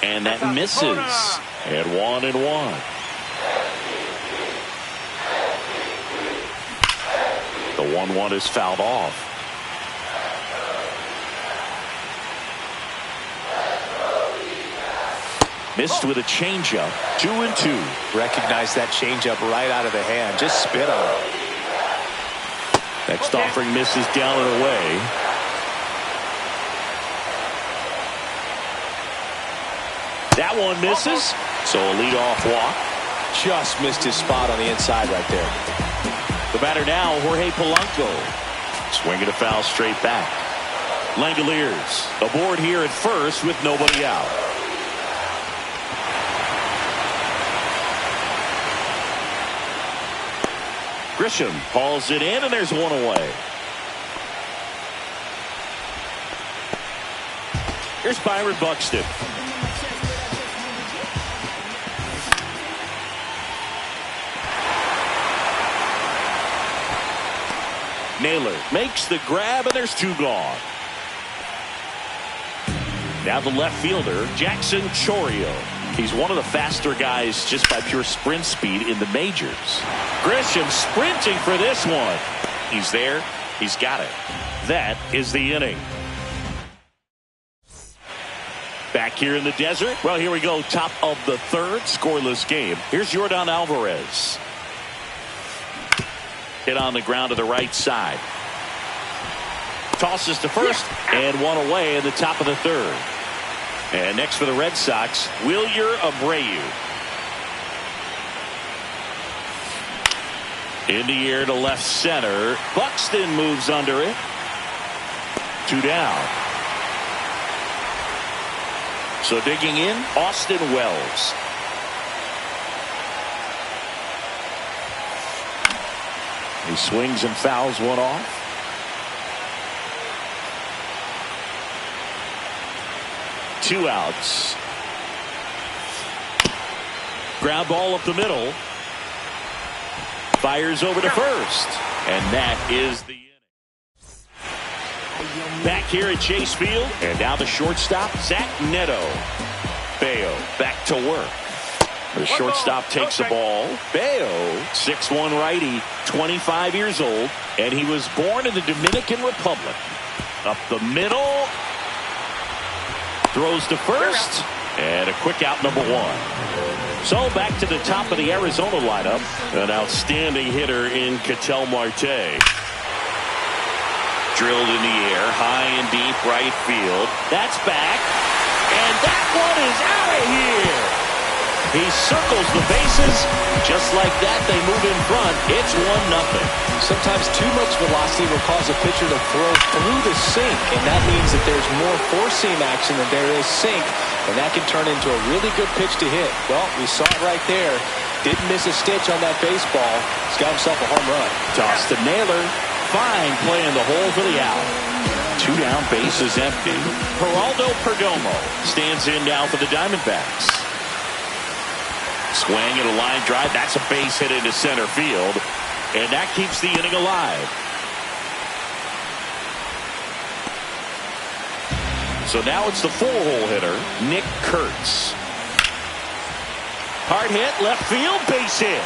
And that misses. At 1-1. The 1-1 is fouled off. Missed with a changeup. 2-2. Recognize that changeup right out of the hand. Just spit on it. Next offering misses down and away. That one misses. So a leadoff walk. Just missed his spot on the inside right there. The batter now, Jorge Polanco. Swinging a foul straight back. Langoliers aboard here at first with nobody out. Grisham hauls it in, and there's one away. Here's Byron Buxton. Naylor makes the grab, and there's two gone. Now the left fielder, Jackson Chourio. He's one of the faster guys just by pure sprint speed in the majors. Grisham sprinting for this one. He's there. He's got it. That is the inning. Back here in the desert. Well, here we go. Top of the third. Scoreless game. Here's Yordan Alvarez. Hit on the ground to the right side. Tosses to first, and one away in the top of the third. And next for the Red Sox, Wilyer Abreu. In the air to left center. Buxton moves under it. 2 down. So digging in, Austin Wells. He swings and fouls one off. Two outs. Ground ball up the middle. Fires over to first. And that is the inning. Back here at Chase Field. And now the shortstop, Zach Neto. Bayo back to work. The shortstop takes the ball. Bayo, 6'1" righty, 25 years old. And he was born in the Dominican Republic. Up the middle. Throws to first, and a quick out, number one. So back to the top of the Arizona lineup. An outstanding hitter in Ketel Marte. Drilled in the air, high and deep right field. That's back, and that one is out of here. He circles the bases. Just like that, they move in front. It's 1-0. Sometimes too much velocity will cause a pitcher to throw through the sink, and that means that there's more four-seam action than there is sink, and that can turn into a really good pitch to hit. Well, we saw it right there. Didn't miss a stitch on that baseball. He's got himself a home run. Toss to Naylor. Fine play in the hole for the out. 2 down, base is empty. Geraldo Perdomo stands in now for the Diamondbacks. Swing and a line drive. That's a base hit into center field. And that keeps the inning alive. So now it's the 4-hole hitter, Nick Kurtz. Hard hit, left field, base hit.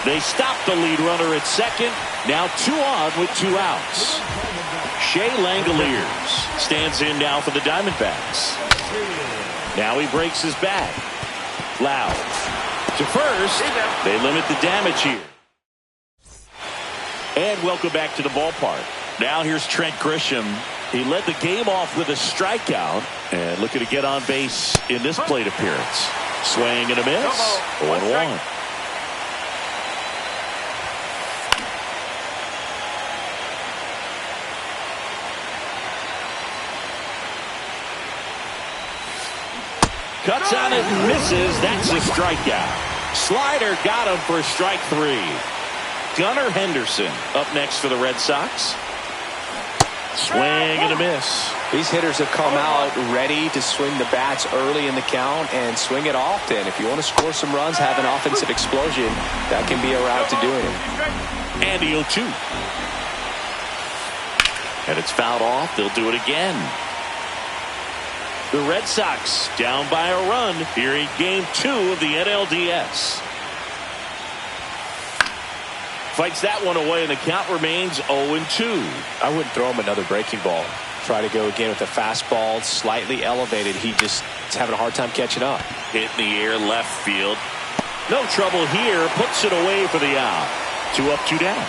They stop the lead runner at second. Now 2 on with 2 outs. Shea Langoliers stands in now for the Diamondbacks. Now he breaks his back. Loud to first. They limit the damage here. And welcome back to the ballpark. Now here's Trent Grisham. He led the game off with a strikeout and looking to get on base in this plate appearance. Swing and a miss. 1-1. Cuts on it and misses. That's a strikeout. Slider got him for strike 3. Gunnar Henderson up next for the Red Sox. Swing and a miss. These hitters have come out ready to swing the bats early in the count and swing it often. If you want to score some runs, have an offensive explosion, that can be a route to doing it. And the 0-2. And it's fouled off. They'll do it again. The Red Sox down by a run here in Game 2 of the NLDS. Fights that one away, and the count remains 0-2. I wouldn't throw him another breaking ball. Try to go again with the fastball, slightly elevated. He just is having a hard time catching up. Hit in the air, left field. No trouble here. Puts it away for the out. 2 up, 2 down.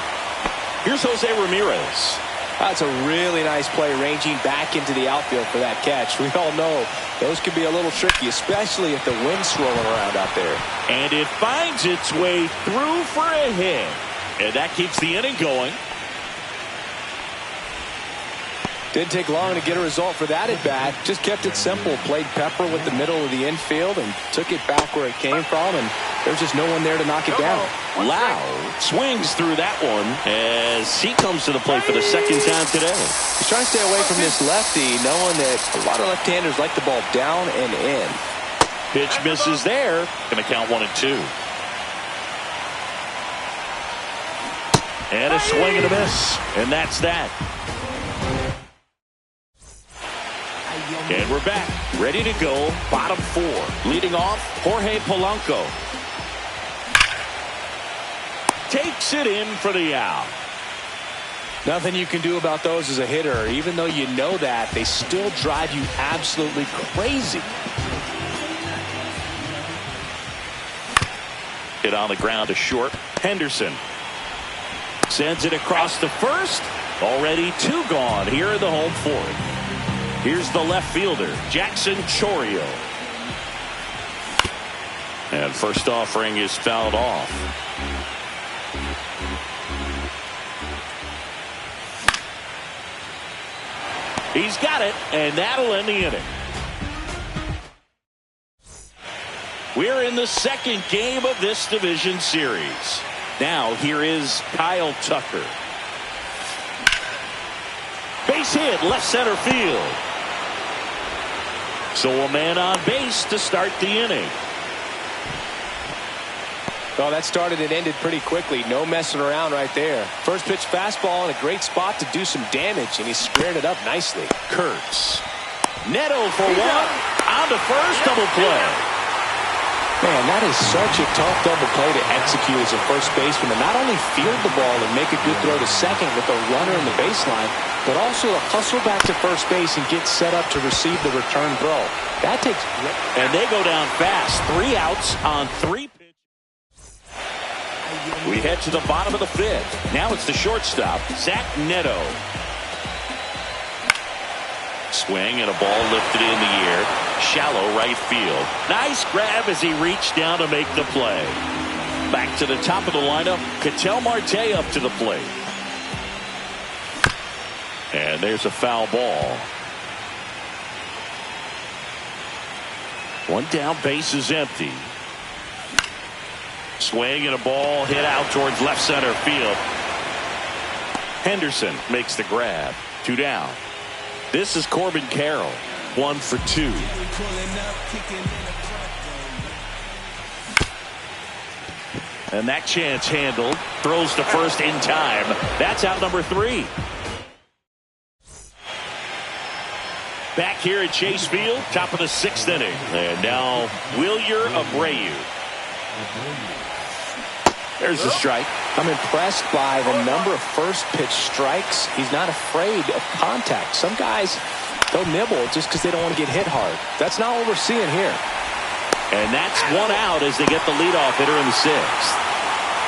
Here's Jose Ramirez. That's a really nice play, ranging back into the outfield for that catch. We all know those can be a little tricky, especially if the wind's swirling around out there. And it finds its way through for a hit. And that keeps the inning going. Didn't take long to get a result for that at bat. Just kept it simple. Played pepper with the middle of the infield and took it back where it came from. And there's just no one there to knock it down. Lau swings through that one as he comes to the plate for the second time today. He's trying to stay away from this lefty, knowing that a lot of left-handers like the ball down and in. Pitch misses there. Going to count 1 and 2. And a swing and a miss. And that's that. And we're back, ready to go, bottom 4. Leading off, Jorge Polanco. Takes it in for the out. Nothing you can do about those as a hitter. Even though you know that, they still drive you absolutely crazy. Hit on the ground to short. Henderson sends it across to first. Already 2 gone here in the home 4th. Here's the left fielder, Jackson Chourio. And first offering is fouled off. He's got it, and that'll end the inning. We're in the second game of this division series. Now here is Kyle Tucker. Base hit, left center field. So a man on base to start the inning. Well, that started and ended pretty quickly. No messing around right there. First pitch fastball in a great spot to do some damage, and he squared it up nicely. Kurtz. Neto for 1. On to first, double play. Man, that is such a tough double play to execute as a first baseman, to not only field the ball and make a good throw to second with a runner in the baseline, but also to hustle back to first base and get set up to receive the return throw. That takes... And they go down fast. 3 outs on 3 pitches. We head to the bottom of the 5th. Now it's the shortstop, Zach Neto. Swing and a ball lifted in the air. Shallow right field. Nice grab as he reached down to make the play. Back to the top of the lineup. Ketel Marte up to the plate. And there's a foul ball. 1 down, base is empty. Swing and a ball hit out towards left center field. Henderson makes the grab. 2 down. This is Corbin Carroll. 1 for 2. And that chance handled. Throws to first in time. That's out number 3. Back here at Chase Field, top of the 6th inning. And now Wilyer Abreu. There's the strike. I'm impressed by the number of first pitch strikes. He's not afraid of contact. Some guys, they'll nibble just because they don't want to get hit hard. That's not what we're seeing here. And that's 1 out as they get the leadoff hitter in the 6th.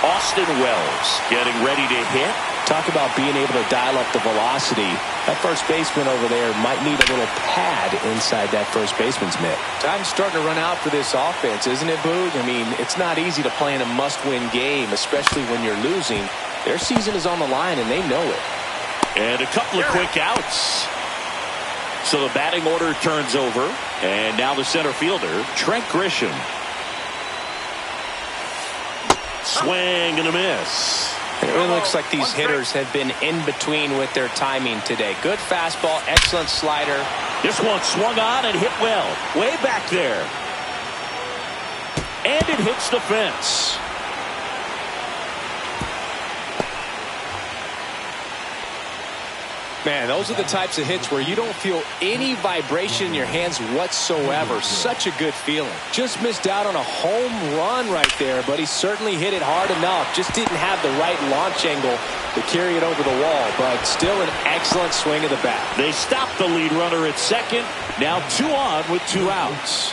Austin Wells getting ready to hit. Talk about being able to dial up the velocity. That first baseman over there might need a little pad inside that first baseman's mitt. Time's starting to run out for this offense, isn't it, Boog? I mean, it's not easy to play in a must-win game, especially when you're losing. Their season is on the line, and they know it. And a couple of quick outs. So the batting order turns over. And now the center fielder, Trent Grisham. Swing and a miss. It really looks like these hitters have been in between with their timing today. Good fastball, excellent slider. This one swung on and hit well. Way back there. And it hits the fence. Man, those are the types of hits where you don't feel any vibration in your hands whatsoever. Such a good feeling. Just missed out on a home run right there, but he certainly hit it hard enough. Just didn't have the right launch angle to carry it over the wall, but still an excellent swing of the bat. They stopped the lead runner at second. Now 2 on with 2 outs.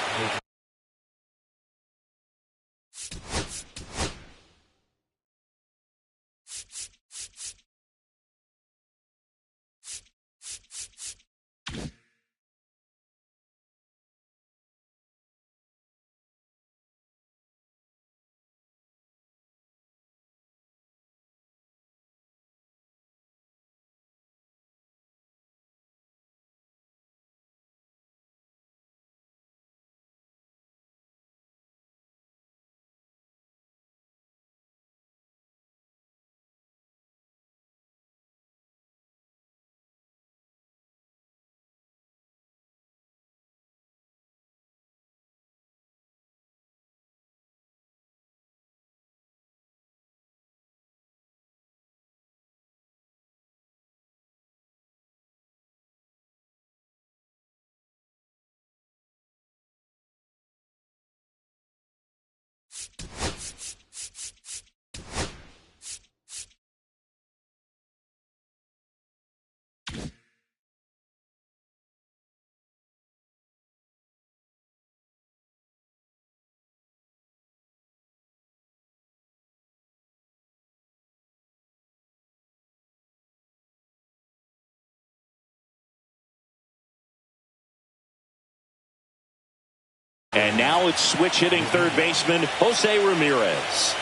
And now it's switch hitting third baseman Jose Ramirez.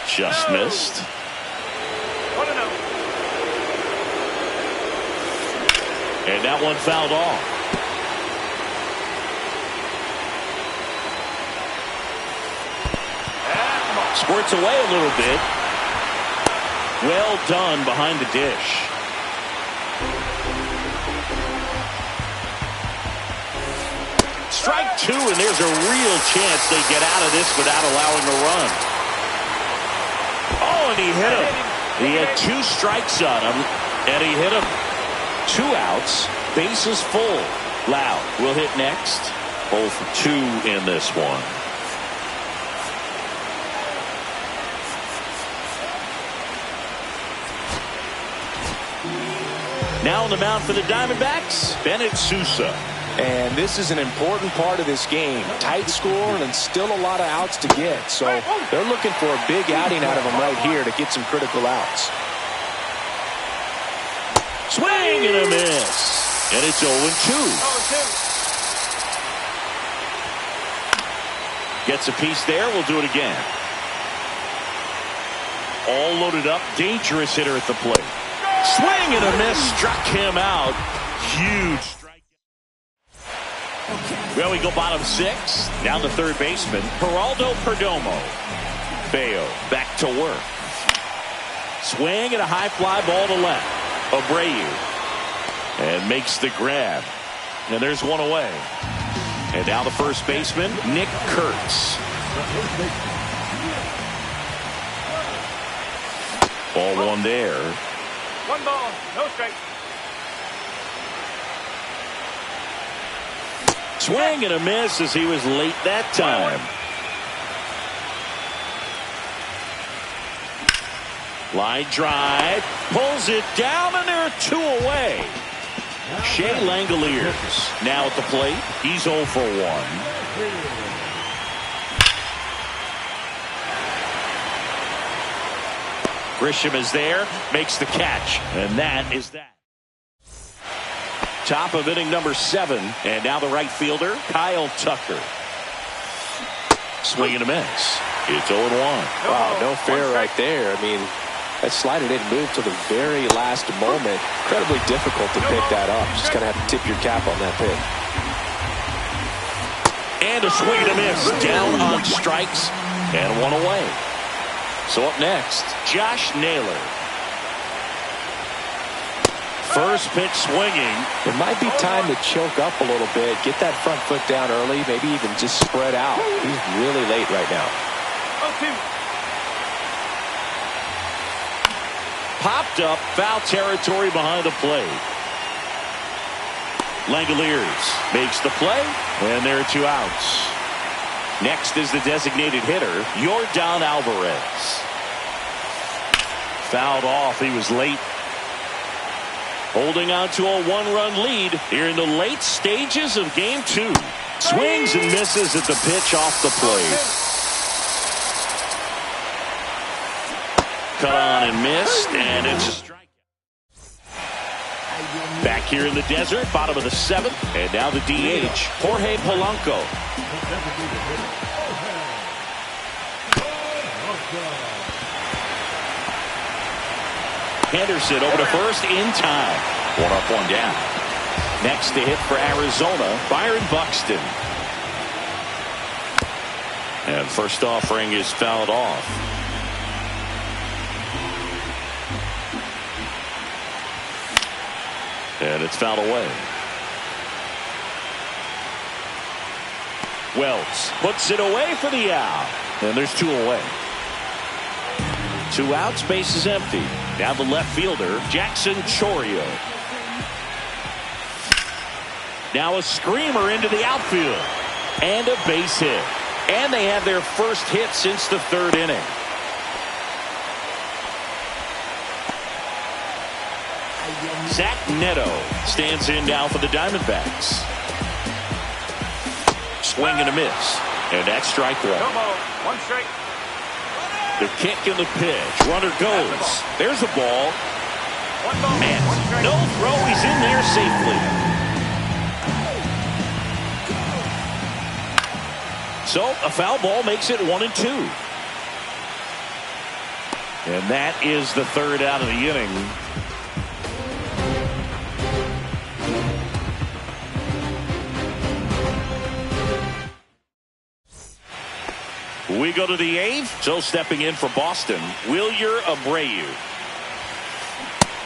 Just missed. And that one fouled off. Squirts away a little bit. Well done behind the dish. Strike 2, and there's a real chance they get out of this without allowing a run. Oh, and he hit him. He had 2 strikes on him, and he hit him. 2 outs, bases full. Loud will hit next. 0 for 2 in this one. Now on the mound for the Diamondbacks, Bennett Sousa. And this is an important part of this game. Tight score and still a lot of outs to get. So they're looking for a big outing out of him right here to get some critical outs. Swing and a miss. And it's 0-2. Gets a piece there. We'll do it again. All loaded up. Dangerous hitter at the plate. Swing and a miss. Struck him out. Huge. Well, we go bottom 6. Down to third baseman, Geraldo Perdomo. Bayo back to work. Swing and a high fly ball to left. Abreu. And makes the grab. And there's one away. And now the first baseman, Nick Kurtz. Ball 1 there. 1 ball, no strike. Swing and a miss as he was late that time. Line drive, pulls it down, and there are 2 away. Shea Langoliers now at the plate. He's 0 for 1. Grisham is there, makes the catch, and that is that. Top of inning number 7, and now the right fielder, Kyle Tucker. Swing and a miss. It's 0-1. Wow, no fair right there. I mean, that slider didn't move till the very last moment. Incredibly difficult to pick that up. Just gonna have to tip your cap on that pick. And a swing and a miss. Down on strikes, and 1 away. So up next, Josh Naylor. First pitch swinging. It might be time to choke up a little bit. Get that front foot down early. Maybe even just spread out. He's really late right now. popped up, foul territory behind the plate. Langoliers makes the play, and there are 2 outs. Next is the designated hitter, Yordan Alvarez. Fouled off. He was late. Holding on to a 1-run lead here in the late stages of Game 2. Swings and misses at the pitch off the plate. Cut on and missed, and it's a strike. Back here in the desert, bottom of the 7th, and now the DH, Jorge Polanco. Henderson over to first in time. 1 up, 1 down. Next to hit for Arizona, Byron Buxton. And first offering is fouled off. And it's fouled away. Wells puts it away for the out. And there's 2 away. 2 outs, base is empty. Now the left fielder, Jackson Chourio. Now a screamer into the outfield. And a base hit. And they have their first hit since the 3rd inning. Zach Neto stands in now for the Diamondbacks. Swing and a miss. And that's strike 1. 1 strike. The kick and the pitch. Runner goes. There's a ball. And no throw. He's in there safely. So a foul ball makes it 1-2. And that is the 3rd out of the inning. We go to the 8th. So stepping in for Boston, Wilyer Abreu.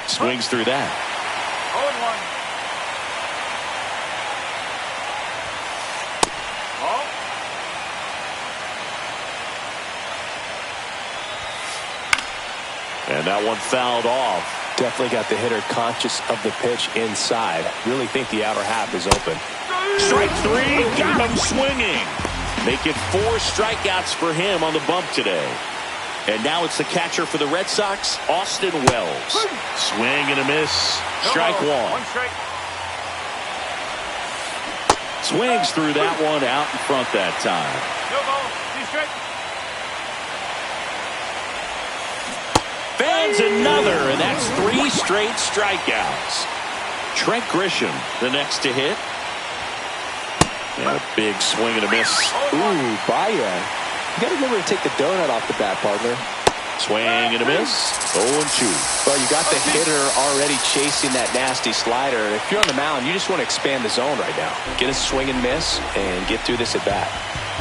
Swings through that. 0-1. And that one fouled off. Definitely got the hitter conscious of the pitch inside. Really think the outer half is open. Strike 3. Got him swinging. Make it 4 strikeouts for him on the bump today. And now it's the catcher for the Red Sox, Austin Wells. Swing and a miss. Strike 1. 1 strike. Swings through that one out in front that time. No ball. 2 strike. Fans another, and that's 3 straight strikeouts. Trent Grisham, the next to hit. And a big swing and a miss. Ooh, Baez. You got to remember to take the donut off the bat, partner. Swing and a miss. 0-2. Well, you got the hitter already chasing that nasty slider. If you're on the mound, you just want to expand the zone right now. Get a swing and miss and get through this at bat.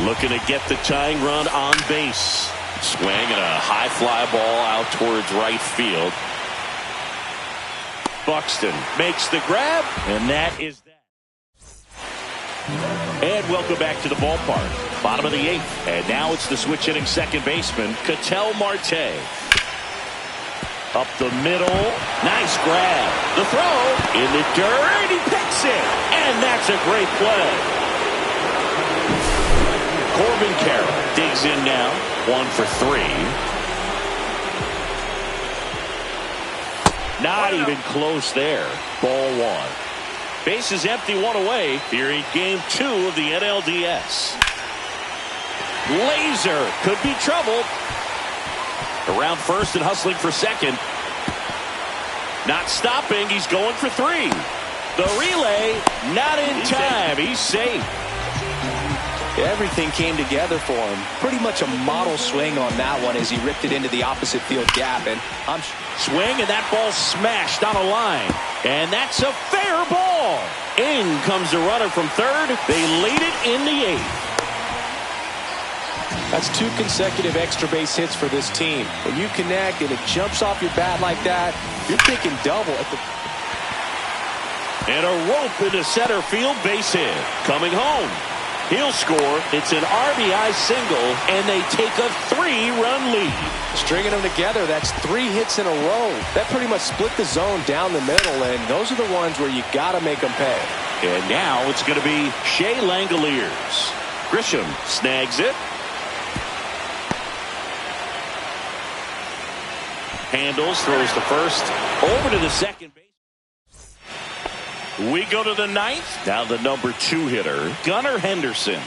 Looking to get the tying run on base. Swing and a high fly ball out towards right field. Buxton makes the grab, and that is that. And welcome back to the ballpark. Bottom of the 8th. And now it's the switch hitting second baseman, Ketel Marte. Up the middle. Nice grab. The throw in the dirt. He picks it. And that's a great play. Corbin Carroll digs in now. 1 for 3. Not even close there. Ball 1. Base is empty, 1 away here in Game 2 of the NLDS. Laser could be trouble. Around first and hustling for second. Not stopping. He's going for 3. The relay not in time. He's safe. Everything came together for him. Pretty much a model swing on that one as he ripped it into the opposite field gap. And swing, and that ball smashed on a line. And that's a fair ball. In comes the runner from third. They lead it in the 8th. That's 2 consecutive extra base hits for this team. When you connect and it jumps off your bat like that, you're thinking double at the... And a rope into center field, base hit. Coming home. He'll score. It's an RBI single, and they take a 3-run lead. Stringing them together, that's 3 hits in a row. That pretty much split the zone down the middle, and those are the ones where you got to make them pay. And now it's going to be Shea Langoliers. Grisham snags it. Handles, throws to first, over to the second base. We go to the 9th. Now the number 2 hitter, Gunnar Henderson.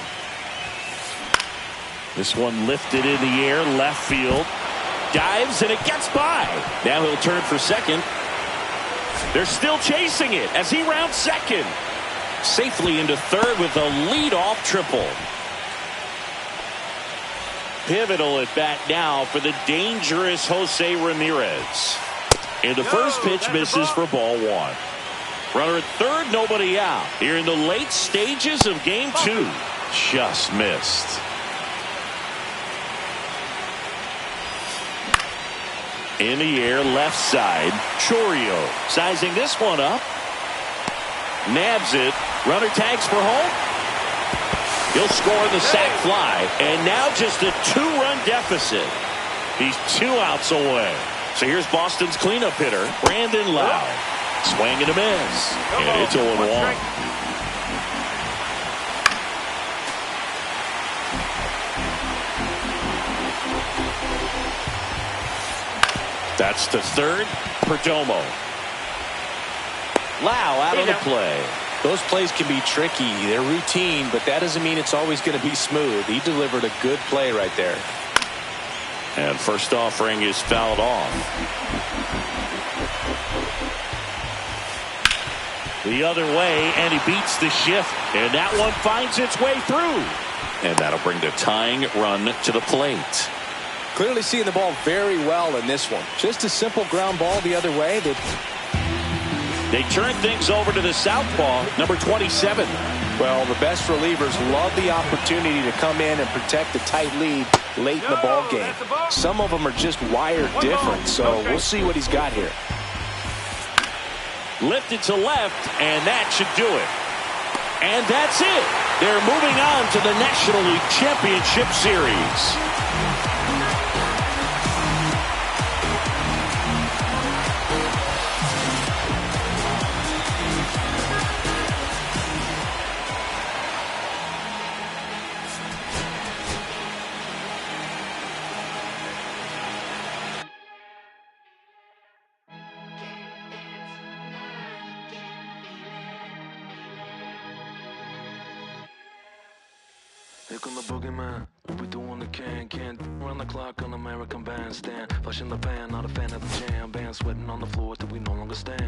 This one lifted in the air, left field. Dives, and it gets by. Now he'll turn for second. They're still chasing it as he rounds second. Safely into third with a leadoff triple. Pivotal at bat now for the dangerous Jose Ramirez. And the first pitch misses for ball 1. Runner at third, nobody out. Here in the late stages of game 2. Just missed. In the air, left side. Chourio sizing this one up. Nabs it. Runner tags for home. He'll score the sac fly. And now just a 2-run deficit. He's 2 outs away. So here's Boston's cleanup hitter, Brandon Lowe. Swing and a miss. And it's 0-1. That's to third. Perdomo. Lowe out of the play. Those plays can be tricky. They're routine, but that doesn't mean it's always going to be smooth. He delivered a good play right there. And first offering is fouled off. The other way, and he beats the shift. And that one finds its way through. And that'll bring the tying run to the plate. Clearly seeing the ball very well in this one. Just a simple ground ball the other way. They turn things over to the southpaw, number 27. Well, the best relievers love the opportunity to come in and protect a tight lead late in the ball game. Some of them are just wired different, so we'll see what he's got here. Lifted to left, and that should do it. And that's it. They're moving on to the National League Championship Series. Here come the boogeyman. We doing the can't run the clock on American Bandstand. Flushing the pan, not a fan of the jam. Band sweating on the floor till we no longer stand.